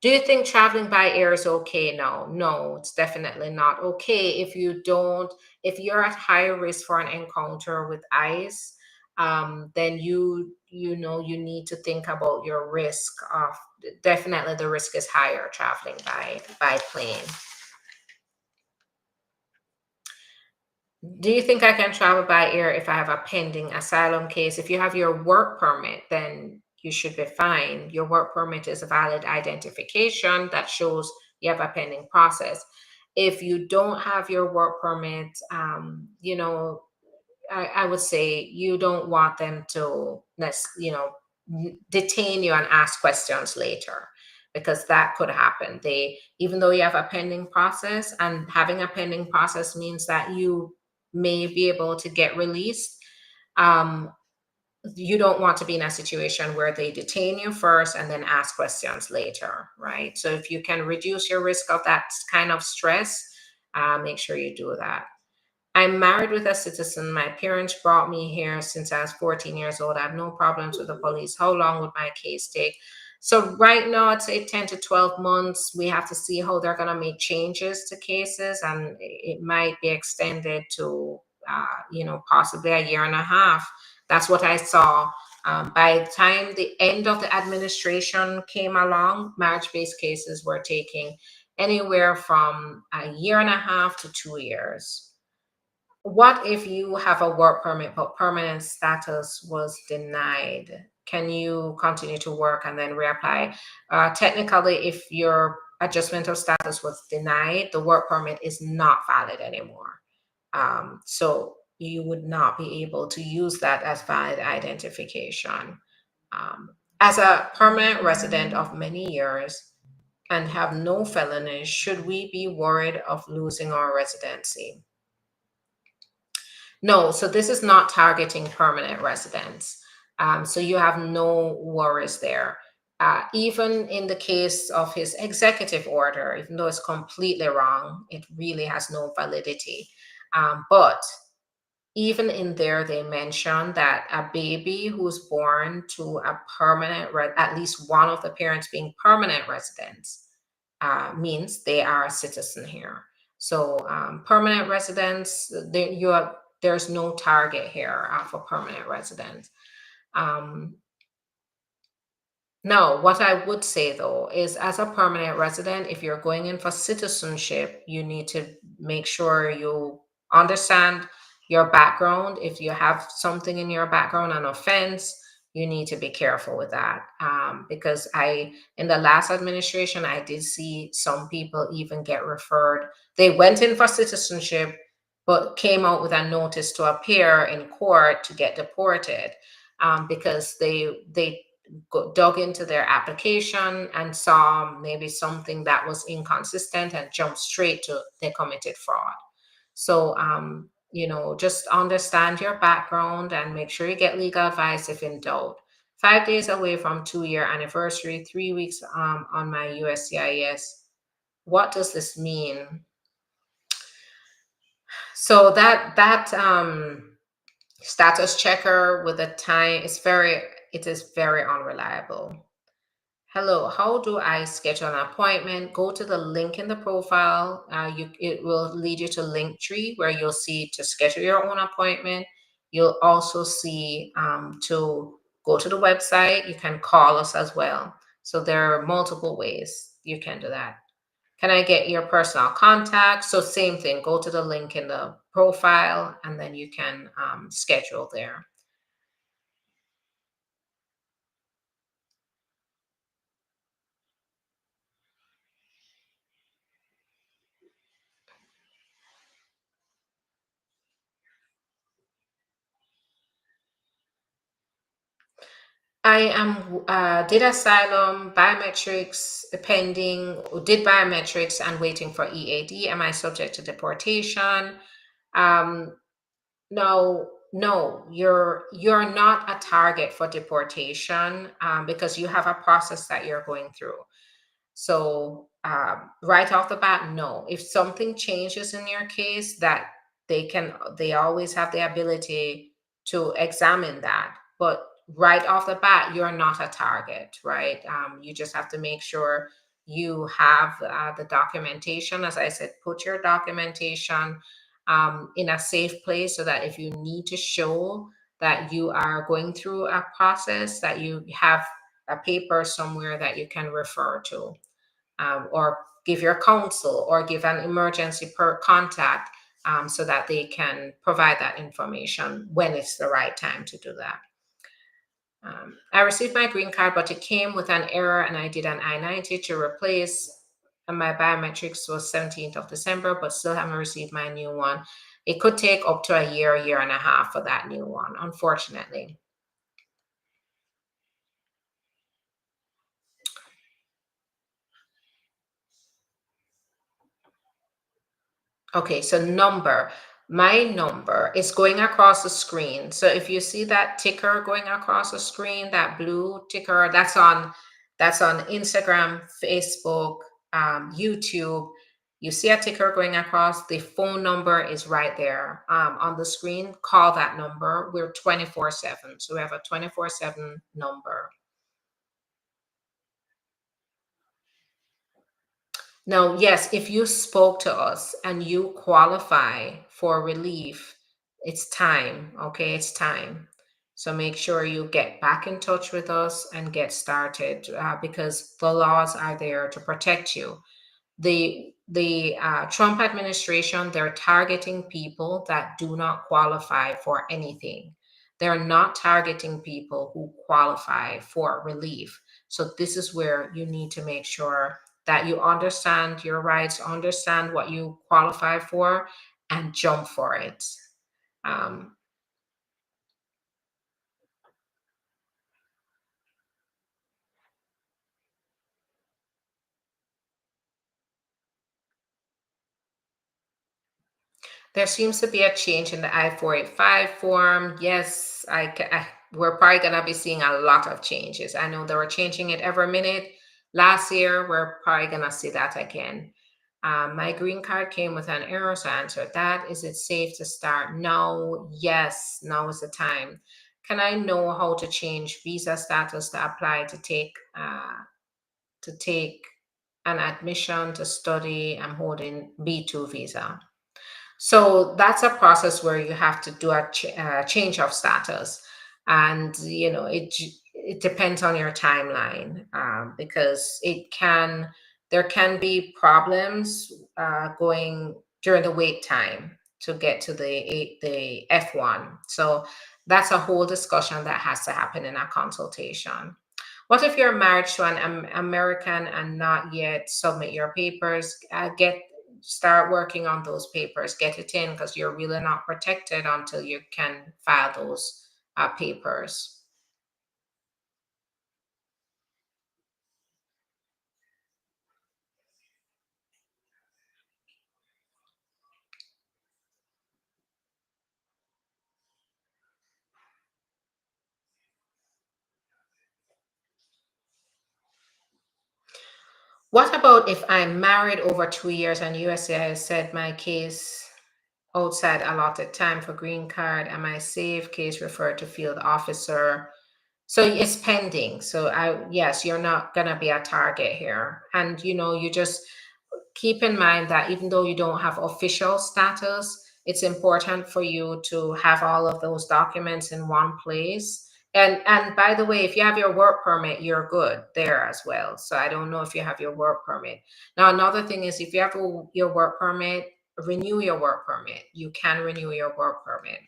Do you think traveling by air is okay? No, it's definitely not okay if you're at high risk for an encounter with ICE, then you need to think about your risk of definitely the risk is higher traveling by plane. Do you think I can travel by air if I have a pending asylum case? If you have your work permit, then you should be fine. Your work permit is a valid identification that shows you have a pending process. If you don't have your work permit, I would say you don't want them to, detain you and ask questions later because that could happen. Even though you have a pending process, and having a pending process means that you may be able to get released. Um, you don't want to be in a situation where they detain you first and then ask questions later, right? So if you can reduce your risk of that kind of stress, make sure you do that. I'm married with a citizen. My parents brought me here since I was 14 years old. I have no problems with the police. How long would my case take? So right now, I'd say 10 to 12 months. We have to see how they're going to make changes to cases, and it might be extended to, possibly a year and a half. That's what I saw. By the time the end of the administration came along, marriage-based cases were taking anywhere from a year and a half to 2 years. What if you have a work permit but permanent status was denied? Can you continue to work and then reapply? Technically, if your adjustment of status was denied, the work permit is not valid anymore. So you would not be able to use that as valid identification. As a permanent resident of many years and have no felonies, should we be worried of losing our residency? No, so this is not targeting permanent residents. So you have no worries there. Even in the case of his executive order, even though it's completely wrong, it really has no validity. But even in there, they mention that a baby who's born to a at least one of the parents being permanent residents, means they are a citizen here. So permanent residents, there's no target here for permanent residents. Um, no, what I would say though is as a permanent resident, if you're going in for citizenship, you need to make sure you understand your background. If you have something in your background, an offense, you need to be careful with that. Because in the last administration, I did see some people even get referred. They went in for citizenship, but came out with a notice to appear in court to get deported because they dug into their application and saw maybe something that was inconsistent and jumped straight to they committed fraud. So, just understand your background and make sure you get legal advice if in doubt. 5 days away from 2 year anniversary, 3 weeks on my USCIS. What does this mean? So that status checker with the time it is very unreliable. Hello, how do I schedule an appointment? Go to the link in the profile. It will lead you to Linktree where you'll see to schedule your own appointment. You'll also see to go to the website. You can call us as well. So there are multiple ways you can do that. Can I get your personal contact? So same thing, go to the link in the profile and then you can schedule there. I am did asylum, biometrics pending, did biometrics and waiting for EAD. Am I subject to deportation? Um, no, no, you're not a target for deportation because you have a process that you're going through. So right off the bat, no. If something changes in your case, that they always have the ability to examine that. But right off the bat, you're not a target, right? You just have to make sure you have the documentation. As I said, put your documentation in a safe place so that if you need to show that you are going through a process, that you have a paper somewhere that you can refer to, or give your counsel or give an emergency per contact, so that they can provide that information when it's the right time to do that. I received my green card, but it came with an error, and I did an I-90 to replace. And my biometrics was 17th of December, but still haven't received my new one. It could take up to a year and a half for that new one, unfortunately. Okay, so my number is going across the screen. So if you see that ticker going across the screen, that blue ticker, that's on Instagram, Facebook, YouTube. You see a ticker going across, the phone number is right there on the screen. Call that number. We're 24/7. So we have a 24/7 number. Now, yes, if you spoke to us and you qualify for relief, it's time. Okay, it's time. So make sure you get back in touch with us and get started because the laws are there to protect you. The Trump administration, they're targeting people that do not qualify for anything. They're not targeting people who qualify for relief. So this is where you need to make sure that you understand your rights, understand what you qualify for, and jump for it. Um, There seems to be a change in the I-485 form. Yes, we're probably going to be seeing a lot of changes. I know they were changing it every minute. Last year, we're probably going to see that again. My green card came with an error, so I answered that. Is it safe to start? No. Yes, now is the time. Can I know how to change visa status to apply to take an admission to study? I'm holding B2 visa. So that's a process where you have to do a change of status, and it depends on your timeline, because there can be problems going during the wait time to get to the F1. So that's a whole discussion that has to happen in a consultation. What if you're married to an American and not yet submit your papers? Start working on those papers, get it in, because you're really not protected until you can file those papers. What about if I'm married over 2 years and USCIS said my case outside allotted time for green card? Am I safe? Case referred to field officer. So it's pending. So yes, you're not gonna be a target here. And you just keep in mind that even though you don't have official status, it's important for you to have all of those documents in one place And by the way, if you have your work permit, you're good there as well. So I don't know if you have your work permit. Now, another thing is if you have your work permit, renew your work permit. You can renew your work permit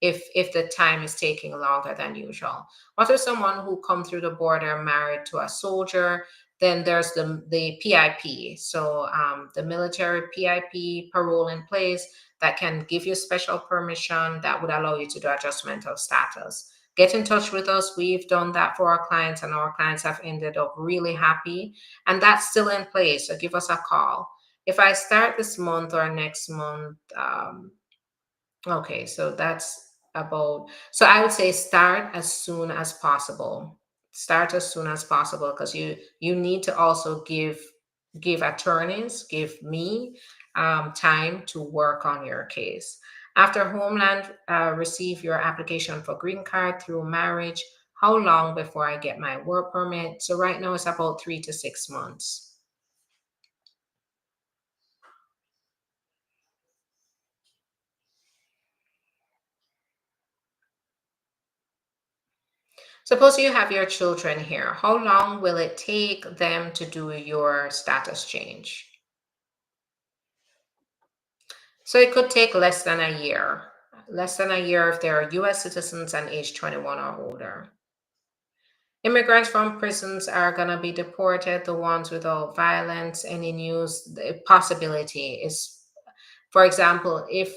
if the time is taking longer than usual. What if someone who come through the border married to a soldier? Then there's the PIP. So the military PIP parole in place that can give you special permission that would allow you to do adjustment of status. Get in touch with us. We've done that for our clients, and our clients have ended up really happy. And that's still in place. So give us a call. If I start this month or next month, okay, so that's about, so I would say start as soon as possible. Start as soon as possible because you need to also give attorneys, give me time to work on your case. After Homeland receive your application for green card through marriage, how long before I get my work permit? So right now it's about 3 to 6 months. Suppose you have your children here. How long will it take them to do your status change? So it could take less than a year. Less than a year if they're US citizens and age 21 or older. Immigrants from prisons are going to be deported, the ones without violence. Any news, the possibility is, for example, if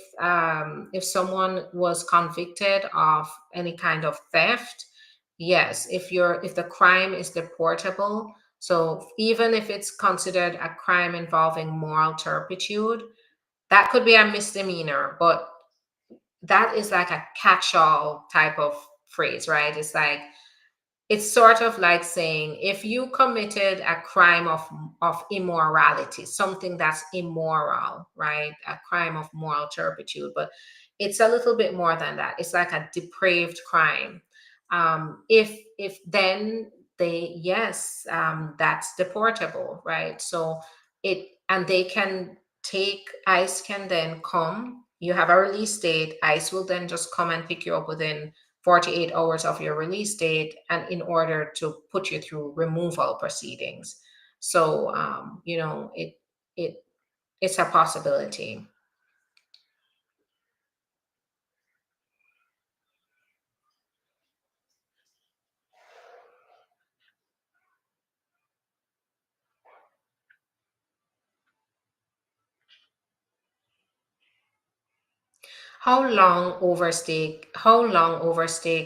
someone was convicted of any kind of theft, yes, if the crime is deportable, so even if it's considered a crime involving moral turpitude, that could be a misdemeanor, but that is like a catch-all type of phrase, right? It's sort of like saying if you committed a crime of immorality, something that's immoral, right? A crime of moral turpitude, but it's a little bit more than that. It's like a depraved crime. If then they yes, that's deportable, right? So it and they can take ICE can then come. You have a release date. ICE will then just come and pick you up within 48 hours of your release date and in order to put you through removal proceedings. So it it's a possibility. How long overstay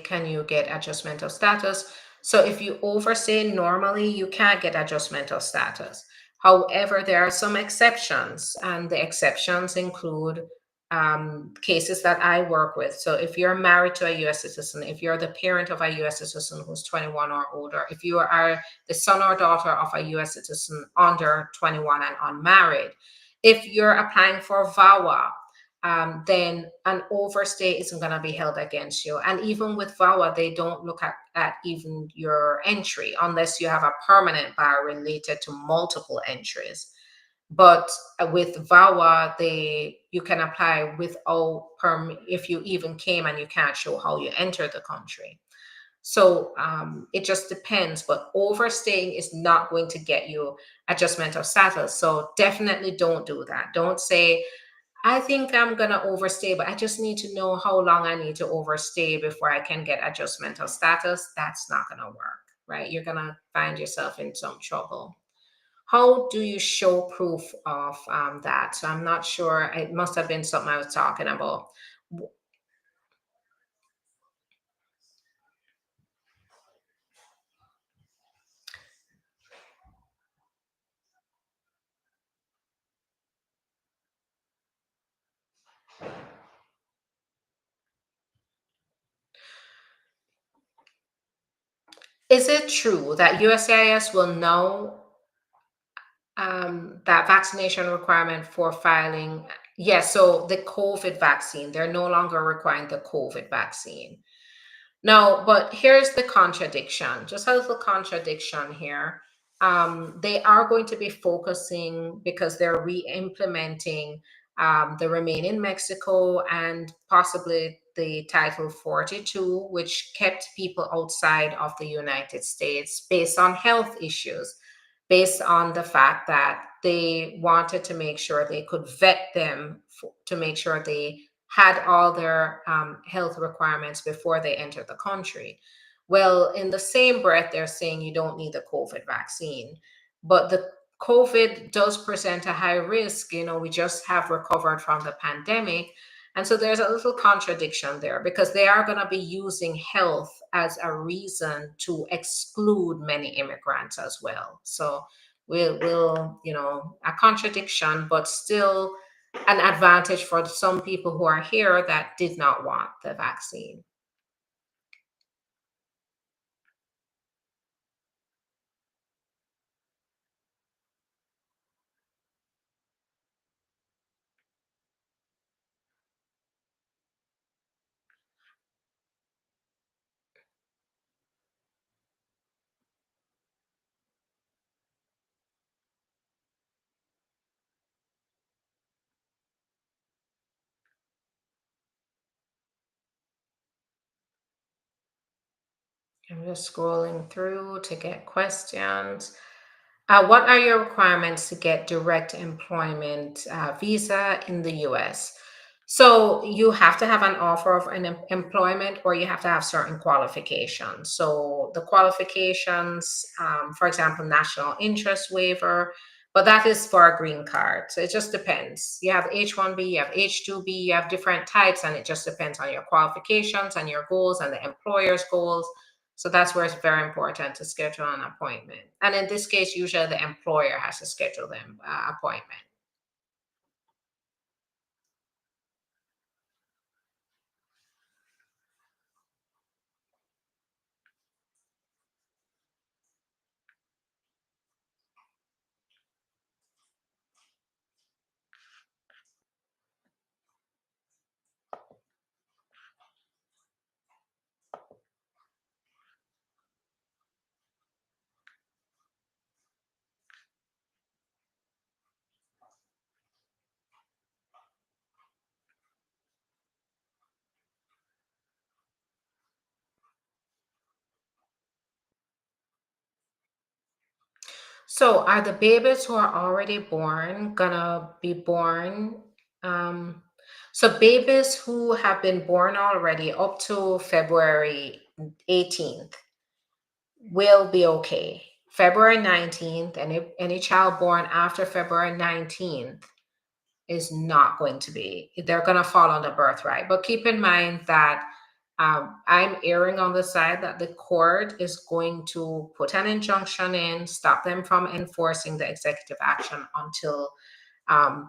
can you get adjustment of status? So if you overstay, normally you can't get adjustment of status. However, there are some exceptions, and the exceptions include cases that I work with. So if you're married to a US citizen, if you're the parent of a US citizen who's 21 or older, if you are the son or daughter of a US citizen under 21 and unmarried, if you're applying for VAWA, then an overstay isn't going to be held against you. And even with VAWA, they don't look at even your entry unless you have a permanent bar related to multiple entries. But with VAWA, you can apply without permit if you even came and you can't show how you entered the country. So it just depends. But overstaying is not going to get you adjustment of status. So definitely don't do that. Don't say, I think I'm gonna overstay, but I just need to know how long I need to overstay before I can get adjustment of status. That's not gonna work, right? You're gonna find yourself in some trouble. How do you show proof of that? So I'm not sure. It must have been something I was talking about. Is it true that USCIS will know that vaccination requirement for filing? Yes, so the COVID vaccine, they're no longer requiring the COVID vaccine. No, but here's the contradiction, just a little contradiction here. They are going to be focusing because they're re implementing the remain in Mexico, and possibly the Title 42, which kept people outside of the United States based on health issues, based on the fact that they wanted to make sure they could vet them to make sure they had all their health requirements before they entered the country. Well, in the same breath, they're saying you don't need the COVID vaccine. But the COVID does present a high risk. We just have recovered from the pandemic. And so there's a little contradiction there because they are going to be using health as a reason to exclude many immigrants as well. So a contradiction, but still an advantage for some people who are here that did not want the vaccine. I'm just scrolling through to get questions. What are your requirements to get direct employment visa in the US? So you have to have an offer of an employment, or you have to have certain qualifications. So the qualifications, for example, national interest waiver, but that is for a green card. So it just depends. You have H-1B, you have H-2B, you have different types, and it just depends on your qualifications and your goals and the employer's goals. So that's where it's very important to schedule an appointment. And in this case, usually the employer has to schedule them appointment. So are the babies who are already born gonna be born? Um, so babies who have been born already up to February 18th will be okay. February 19th, and if any child born after February 19th is not going to be, they're going to fall on the birthright. But keep in mind that I'm erring on the side that the court is going to put an injunction in, stop them from enforcing the executive action until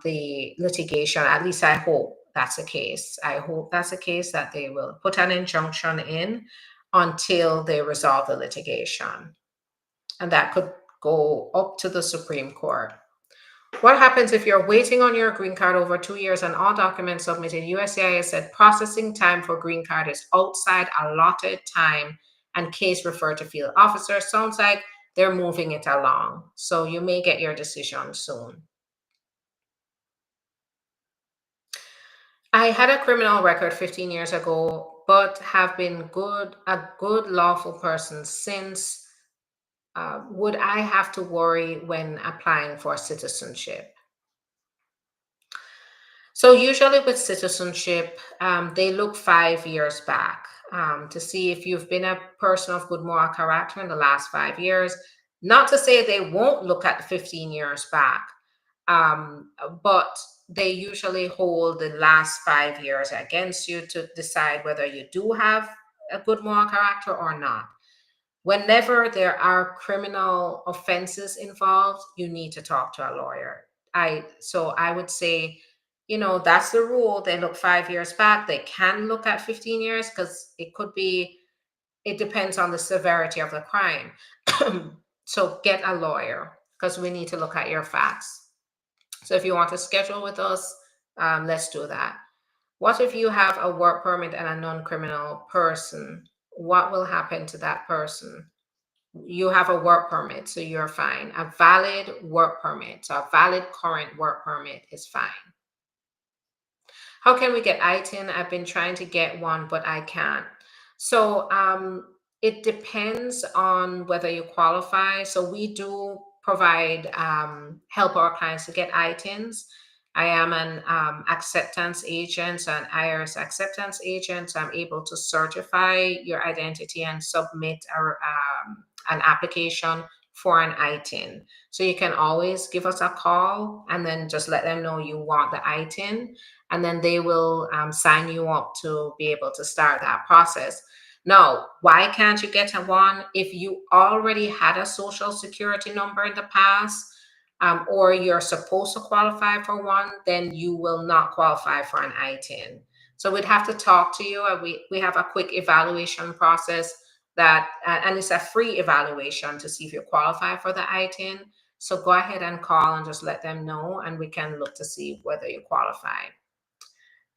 the litigation. At least I hope that's the case. I hope that's the case, that they will put an injunction in until they resolve the litigation. And that could go up to the Supreme Court. What happens if you're waiting on your green card over 2 years and all documents submitted? USCIS said processing time for green card is outside allotted time and case referred to field officer. Sounds like they're moving it along. So you may get your decision soon. I had a criminal record 15 years ago, but have been a good lawful person since. Would I have to worry when applying for citizenship? So usually with citizenship, they look 5 years back to see if you've been a person of good moral character in the last 5 years. Not to say they won't look at 15 years back, but they usually hold the last 5 years against you to decide whether you do have a good moral character or not. Whenever there are criminal offenses involved, you need to talk to a lawyer. I would say, that's the rule. They look 5 years back. They can look at 15 years because it depends on the severity of the crime. So get a lawyer because we need to look at your facts. So if you want to schedule with us, let's do that. What if you have a work permit and a non-criminal person? What will happen to that person? You have a work permit, so you're fine. A valid work permit, so a valid current work permit is fine. How can we get ITIN? I've been trying to get one, but I can't. So it depends on whether you qualify. So we do provide help our clients to get ITINs. I am an acceptance agent, so an IRS acceptance agent. So I'm able to certify your identity and submit an application for an ITIN. So you can always give us a call and then just let them know you want the ITIN, and then they will sign you up to be able to start that process. Now, why can't you get a one? If you already had a social security number in the past, or you're supposed to qualify for one, then you will not qualify for an ITIN. So we'd have to talk to you, and we have a quick evaluation process that, and it's a free evaluation to see if you qualify for the ITIN. So go ahead and call and just let them know, and we can look to see whether you qualify.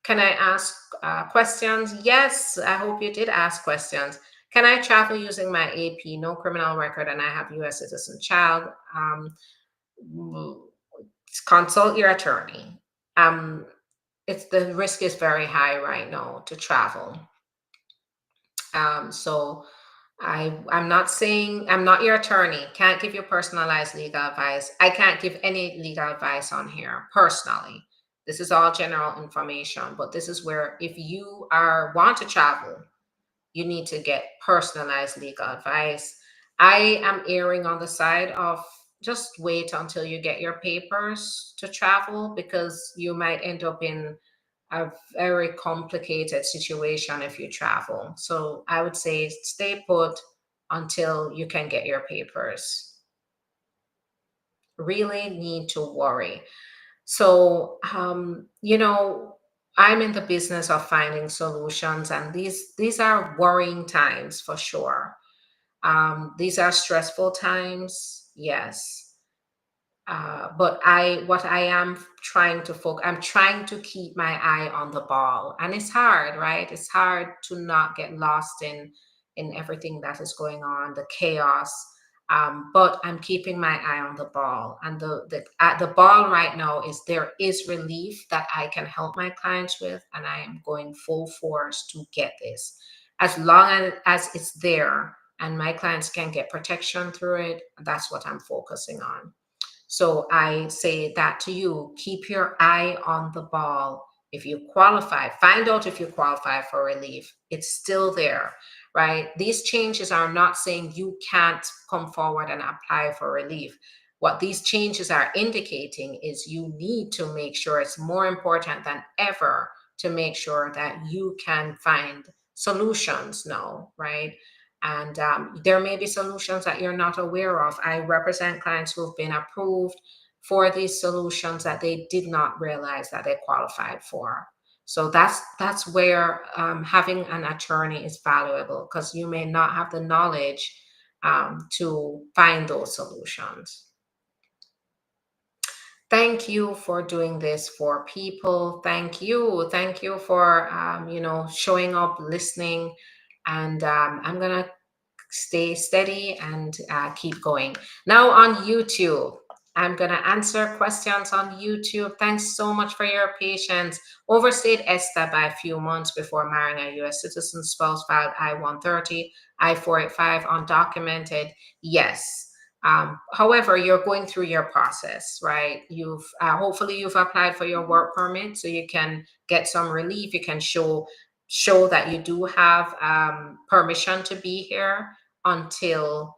Can I ask questions? Yes, I hope you did ask questions. Can I travel using my AP, no criminal record, and I have US citizen child? Consult your attorney. It's the risk is very high right now to travel. So I'm not saying, I'm not your attorney, can't give you personalized legal advice. I can't give any legal advice on here personally. This is all general information, but this is where if you want to travel, you need to get personalized legal advice. I am erring on the side of just wait until you get your papers to travel, because you might end up in a very complicated situation if you travel. So I would say stay put until you can get your papers. Really need to worry. So, I'm in the business of finding solutions, and these are worrying times for sure. These are stressful times, yes. But what I am trying to focus, I'm trying to keep my eye on the ball, and it's hard, right? It's hard to not get lost in everything that is going on, the chaos. But I'm keeping my eye on the ball, and the ball right now is there is relief that I can help my clients with, and I am going full force to get this. As long as it's there, and my clients can get protection through it, that's what I'm focusing on. So I say that to you, keep your eye on the ball. If you qualify, find out if you qualify for relief. It's still there, right? These changes are not saying you can't come forward and apply for relief. What these changes are indicating is you need to make sure, it's more important than ever to make sure that you can find solutions now, right? And there may be solutions that you're not aware of. I represent clients who've been approved for these solutions that they did not realize that they qualified for. So that's where having an attorney is valuable, because you may not have the knowledge to find those solutions. Thank you for doing this for people. Thank you. Thank you for showing up, listening, and I'm gonna stay steady and keep going. Now on YouTube, I'm going to answer questions on YouTube. Thanks so much for your patience. Overstayed ESTA by a few months before marrying a U.S. citizen spouse, filed I-130, I-485 undocumented. Yes. However, you're going through your process, right? You've hopefully you've applied for your work permit, so you can get some relief. You can show that you do have permission to be here until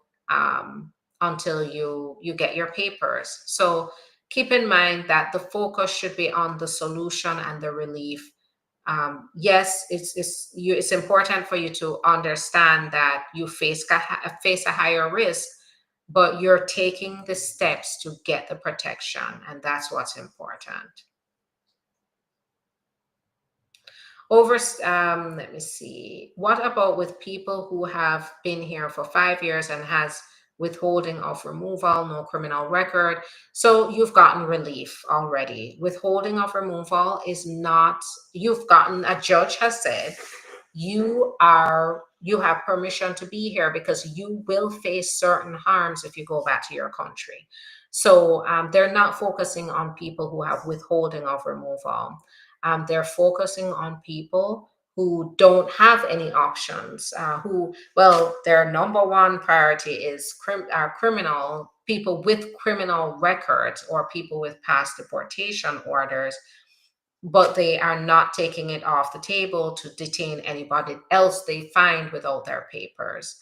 you get your papers. So keep in mind that the focus should be on the solution and the relief. Yes, it's important for you to understand that you face a higher risk, but you're taking the steps to get the protection, and that's what's important. Let me see. What about with people who have been here for 5 years and has withholding of removal, no criminal record? So you've gotten relief already. Withholding of removal is not, a judge has said you have permission to be here, because you will face certain harms if you go back to your country. So they're not focusing on people who have withholding of removal. They're focusing on people who don't have any options, their number one priority is criminal people with criminal records or people with past deportation orders, but they are not taking it off the table to detain anybody else they find without their papers.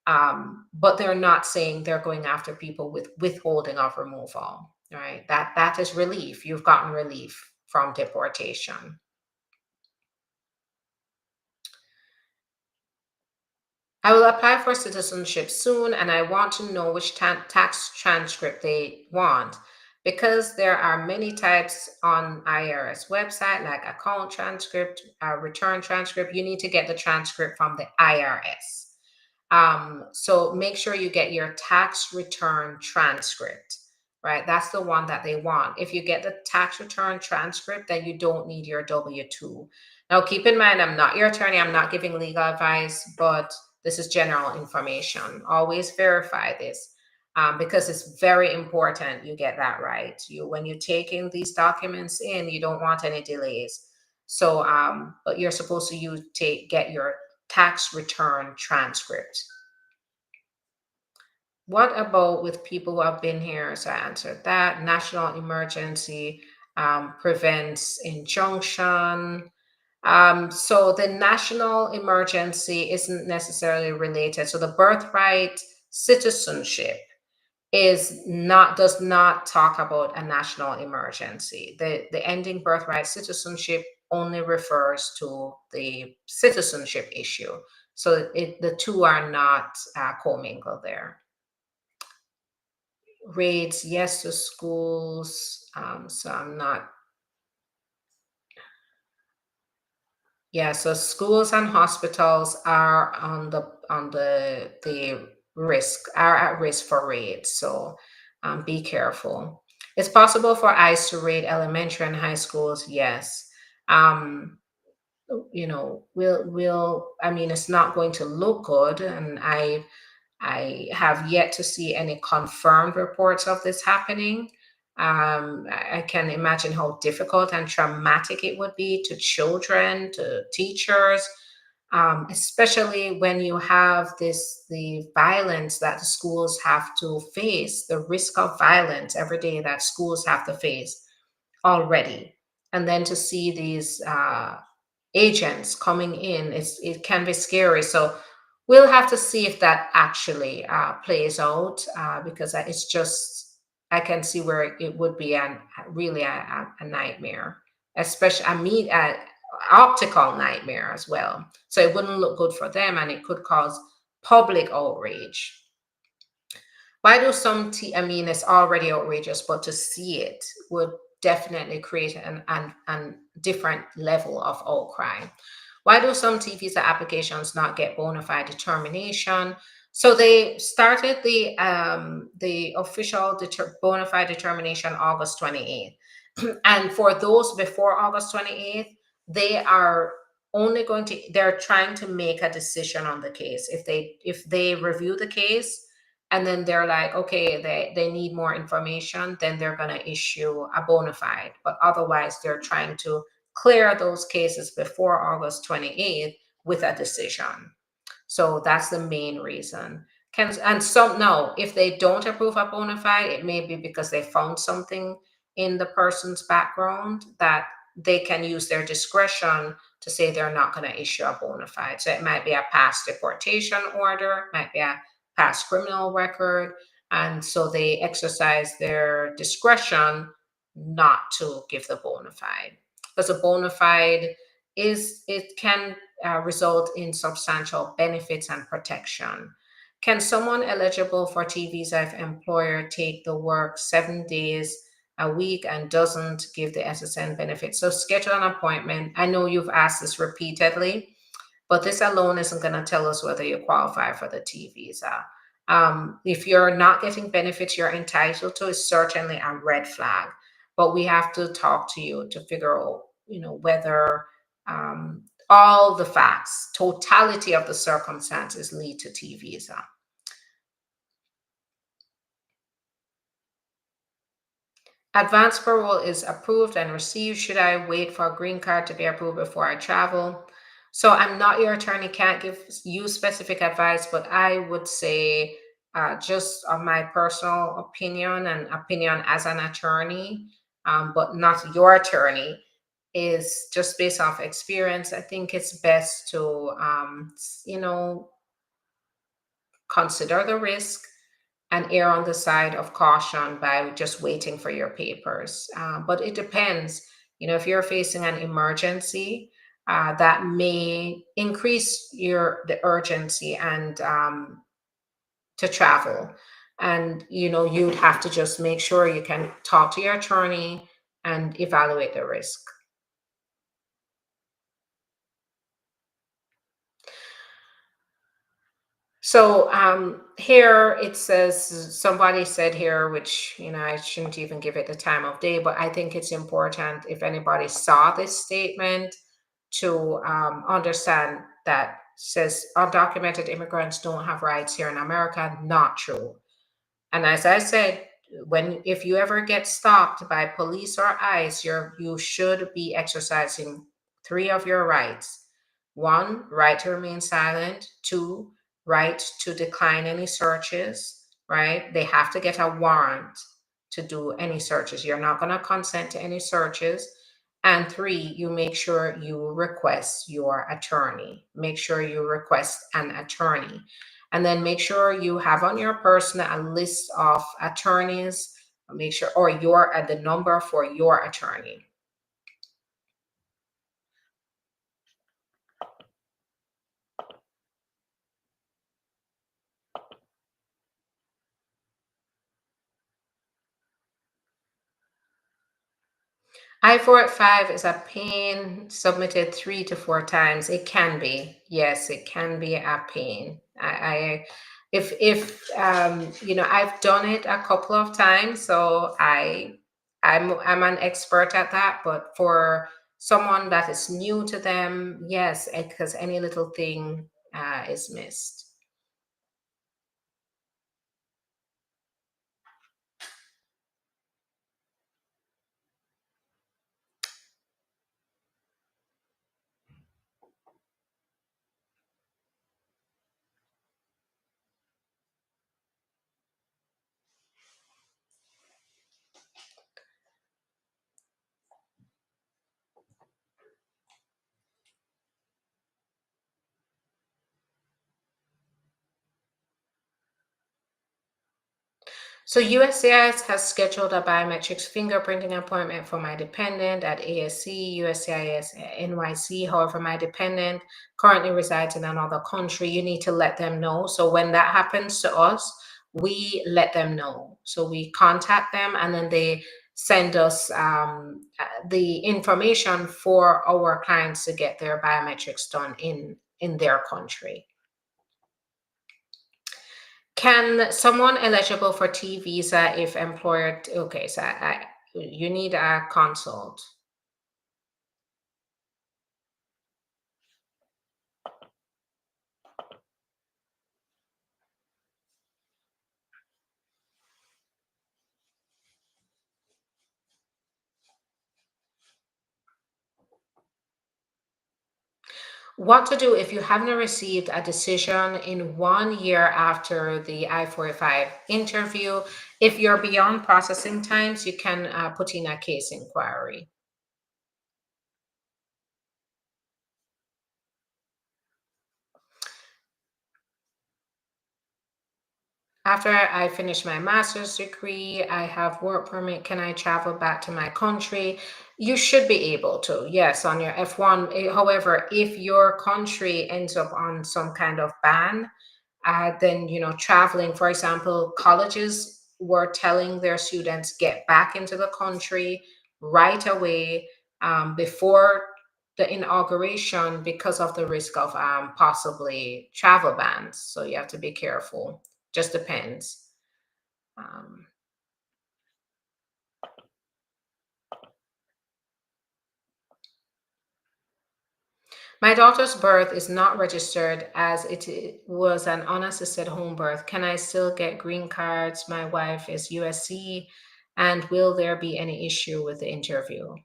But they're not saying they're going after people with withholding of removal, right? That is relief. You've gotten relief from deportation. I will apply for citizenship soon, and I want to know which tax transcript they want because there are many types on IRS website, like account transcript, return transcript. You need to get the transcript from the IRS. So make sure you get your tax return transcript, right? That's the one that they want. If you get the tax return transcript, then you don't need your W-2. Now, keep in mind, I'm not your attorney. I'm not giving legal advice, but this is general information. Always verify this because it's very important you get that right. When you're taking these documents in, you don't want any delays. So, but you're supposed to get your tax return transcript. What about with people who have been here? So I answered that. National emergency prevents injunction. So the national emergency isn't necessarily related. So the birthright citizenship does not talk about a national emergency. The ending birthright citizenship only refers to the citizenship issue. So the two are not commingled there. Rates, yes to schools. So I'm not. Yeah, so schools and hospitals are the risk are at risk for raids. So be careful. It's possible for ICE to raid elementary and high schools. Yes. Um, I mean, it's not going to look good, and I have yet to see any confirmed reports of this happening. I can imagine how difficult and traumatic it would be to children, to teachers, especially when you have the violence that the schools have to face, the risk of violence every day that schools have to face already. And then to see these agents coming in, it can be scary. So we'll have to see if that actually plays out because it's just, I can see where it would be really a nightmare, especially, an optical nightmare as well. So it wouldn't look good for them and it could cause public outrage. Why do I mean, it's already outrageous, but to see it would definitely create an different level of outcry. Why do some T visa applications not get bona fide determination? So they started the official bona fide determination August 28th. And for those before August 28th, they are they're trying to make a decision on the case. If they review the case and then they're like, okay, they need more information, then they're going to issue a bona fide. But otherwise, they're trying to clear those cases before August 28th with a decision. So that's the main reason. If they don't approve a bona fide, it may be because they found something in the person's background that they can use their discretion to say they're not going to issue a bona fide. So it might be a past deportation order, might be a past criminal record, and so they exercise their discretion not to give the bona fide. Because a bona fide can result in substantial benefits and protection. Can someone eligible for T visa if employer take the work 7 days a week and doesn't give the SSN benefits? So schedule an appointment. I know you've asked this repeatedly, but this alone isn't going to tell us whether you qualify for the T visa. If you're not getting benefits you're entitled to, is certainly a red flag. But we have to talk to you to figure out, whether all the facts, totality of the circumstances lead to T visa. Advance parole is approved and received. Should I wait for a green card to be approved before I travel? So I'm not your attorney, can't give you specific advice, but I would say, just on my personal opinion and opinion as an attorney, but not your attorney, is just based off experience. I think it's best to, consider the risk and err on the side of caution by just waiting for your papers. But it depends. If you're facing an emergency, that may increase the urgency and to travel. And you'd have to just make sure you can talk to your attorney and evaluate the risk. So here it says, somebody said here, which I shouldn't even give it the time of day, but I think it's important if anybody saw this statement to understand that says undocumented immigrants don't have rights here in America. Not true. And as I said, if you ever get stopped by police or ICE, you should be exercising three of your rights. One, right to remain silent. Two, right to decline any searches, right? They have to get a warrant to do any searches. You're not going to consent to any searches. And three, you make sure you request your attorney. Make sure you request an attorney. And then make sure you have on your person a list of attorneys. Make sure, or your the number for your attorney. I-485 is a pain submitted 3 to 4 times. It can be, yes, it can be a pain. If I've done it a couple of times, so I'm an expert at that. But for someone that is new to them, yes, because any little thing is missed. So USCIS has scheduled a biometrics fingerprinting appointment for my dependent at ASC, USCIS NYC. However, my dependent currently resides in another country. You need to let them know. So when that happens to us, we let them know. So we contact them and then they send us the information for our clients to get their biometrics done in their country. Can someone eligible for T visa if employer? Okay, so you need a consult. What to do if you haven't received a decision in 1 year after the I-45 interview? If you're beyond processing times, you can put in a case inquiry. After I finish my master's degree, I have work permit. Can I travel back to my country? You should be able to, yes, on your F1. However, if your country ends up on some kind of ban, then traveling, for example, colleges were telling their students get back into the country right away before the inauguration because of the risk of possibly travel bans. So you have to be careful. Just depends. Um, my daughter's birth is not registered as was an unassisted home birth. Can I still get green cards? My wife is USC. And will there be any issue with the interview?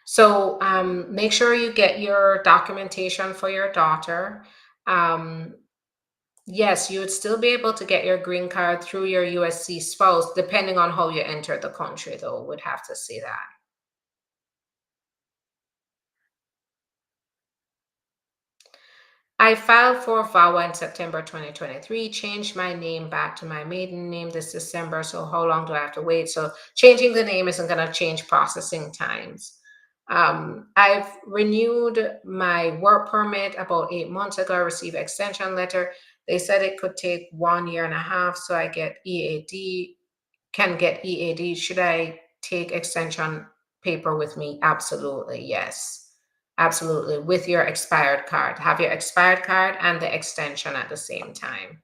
So make sure you get your documentation for your daughter. Um, yes, you would still be able to get your green card through your USC spouse, depending on how you enter the country, though, would have to say that. I filed for VAWA in September 2023, changed my name back to my maiden name this December. So, how long do I have to wait? So, changing the name isn't going to change processing times. I've renewed my work permit about 8 months ago. I received extension letter. They said it could take 1 year and a half. So, I get EAD, can get EAD. Should I take extension paper with me? Absolutely, yes. Absolutely, with your expired card. Have your expired card and the extension at the same time.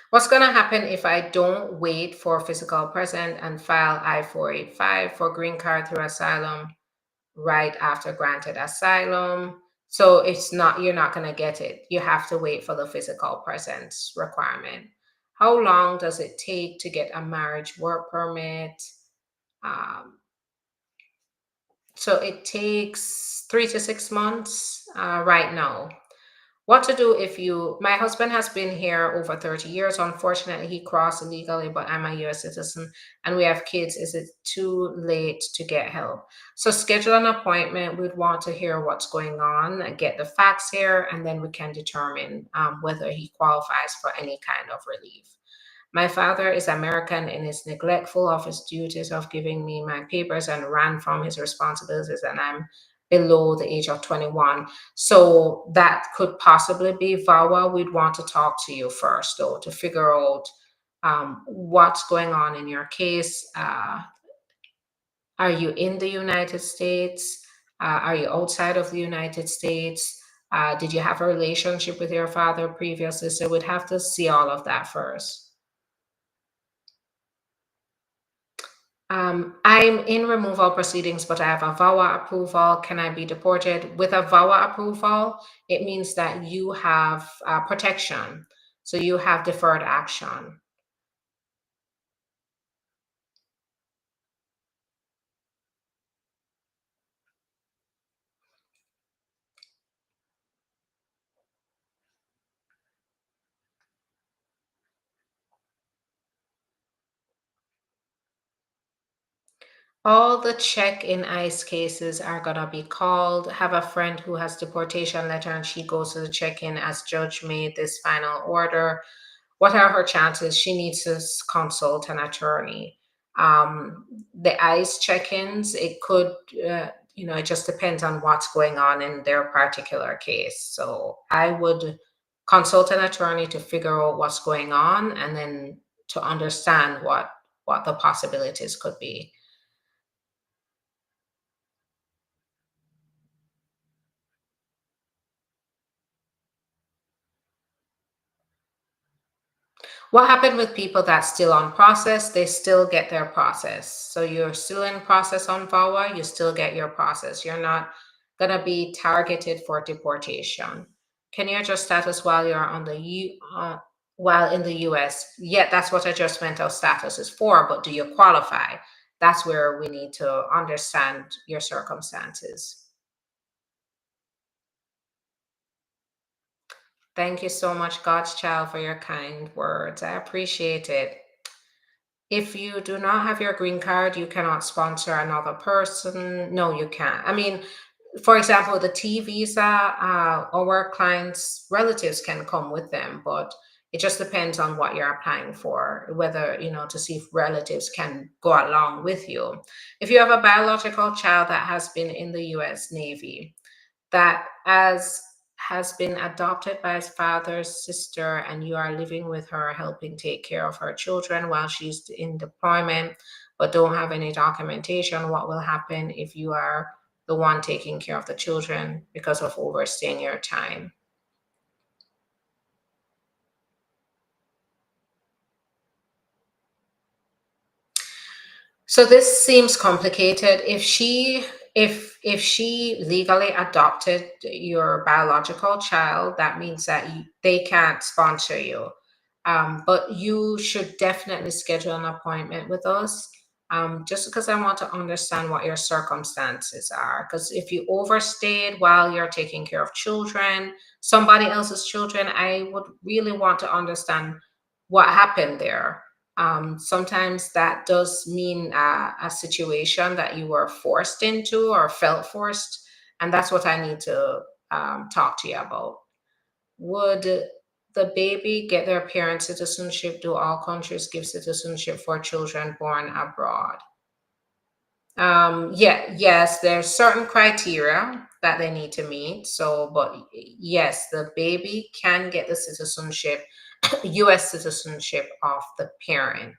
What's going to happen if I don't wait for physical present and file I-485 for green card through asylum right after granted asylum? So it's not, you're not going to get it. You have to wait for the physical presence requirement. How long does it take to get a marriage work permit? Um, so it takes 3 to 6 months right now. What to do if my husband has been here over 30 years. Unfortunately, he crossed illegally, but I'm a US citizen and we have kids. Is it too late to get help? So schedule an appointment. We'd want to hear what's going on and get the facts here, and then we can determine whether he qualifies for any kind of relief. My father is American and is neglectful of his duties of giving me my papers and ran from his responsibilities, and I'm below the age of 21. So that could possibly be VAWA. We'd want to talk to you first, though, to figure out what's going on in your case. Are you in the United States? Are you outside of the United States? Did you have a relationship with your father previously? So we'd have to see all of that first. I'm in removal proceedings, but I have a VAWA approval. Can I be deported? With a VAWA approval, it means that you have protection. So you have deferred action. All the check-in ICE cases are gonna be called. Have a friend who has deportation letter and she goes to the check-in as judge made this final order. What are her chances? She needs to consult an attorney. The ICE check-ins, it could, it just depends on what's going on in their particular case. So I would consult an attorney to figure out what's going on and then to understand what the possibilities could be. What happened with people that's still on process? They still get their process. So you're still in process on VAWA, you still get your process. You're not going to be targeted for deportation. Can you adjust status while you're on while in the US? Yeah, that's what adjustment of status is for, but do you qualify? That's where we need to understand your circumstances. Thank you so much, God's child, for your kind words. I appreciate it. If you do not have your green card, you cannot sponsor another person. No, you can't. I mean, for example, the T visa, our clients' relatives can come with them, but it just depends on what you're applying for, whether, to see if relatives can go along with you. If you have a biological child that has been in the US Navy, that as has been adopted by his father's sister and you are living with her helping take care of her children while she's in deployment but don't have any documentation, what will happen if you are the one taking care of the children because of overstaying your time? So this seems complicated. If she legally adopted your biological child, that means that they can't sponsor you. But you should definitely schedule an appointment with us, just because I want to understand what your circumstances are. Because if you overstayed while you're taking care of children, somebody else's children, I would really want to understand what happened there. Sometimes that does mean a situation that you were forced into or felt forced, and that's what I need to talk to you about. Would the baby get their parent citizenship? Do all countries give citizenship for children born abroad? Yeah, yes, there's certain criteria that they need to meet. So, but yes, the baby can get the citizenship, US citizenship of the parent.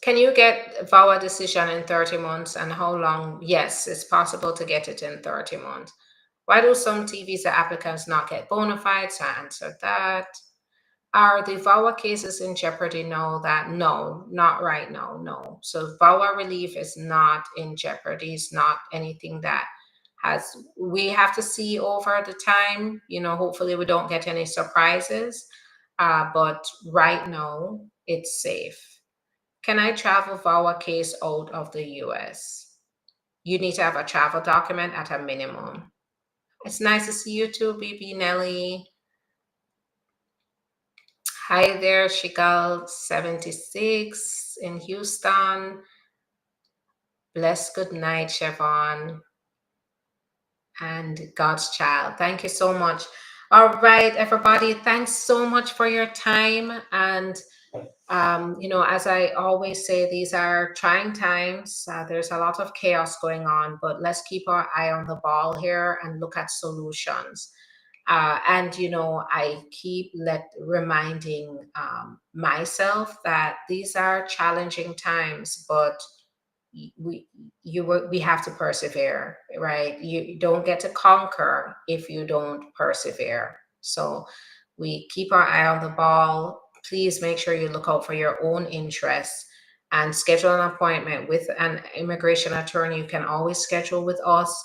Can you get VAWA decision in 30 months, and how long? Yes, it's possible to get it in 30 months. Why do some T visa applicants not get bona fides? I answered that. Are the VAWA cases in jeopardy? No, that no, not right now, no. So VAWA relief is not in jeopardy. It's not anything that we have to see over the time. Hopefully we don't get any surprises. But right now, it's safe. Can I travel VAWA case out of the US? You need to have a travel document at a minimum. It's nice to see you too, BB Nelly. Hi there, Shigal76 in Houston. Bless good night, Chevron and God's child. Thank you so much. All right, everybody. Thanks so much for your time. And as I always say, these are trying times. There's a lot of chaos going on, but let's keep our eye on the ball here and look at solutions. And I keep reminding myself that these are challenging times, but we we have to persevere, right? You don't get to conquer if you don't persevere. So we keep our eye on the ball. Please make sure you look out for your own interests and schedule an appointment with an immigration attorney. You can always schedule with us,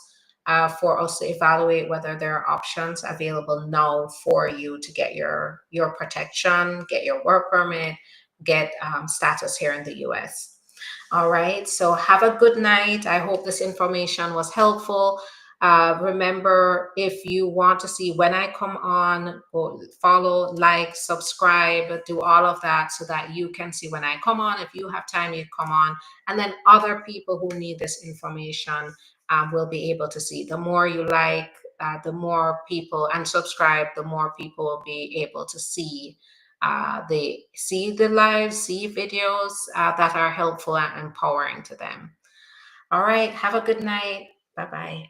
for us to evaluate whether there are options available now for you to get your protection, get your work permit, get status here in the US. All right. So have a good night. I hope this information was helpful. Remember, if you want to see when I come on, follow, like, subscribe, do all of that so that you can see when I come on. If you have time, you come on. And then other people who need this information will be able to see. The more you like, the more people, and subscribe, the more people will be able to see. They see the lives, see videos that are helpful and empowering to them. All right. Have a good night. Bye bye.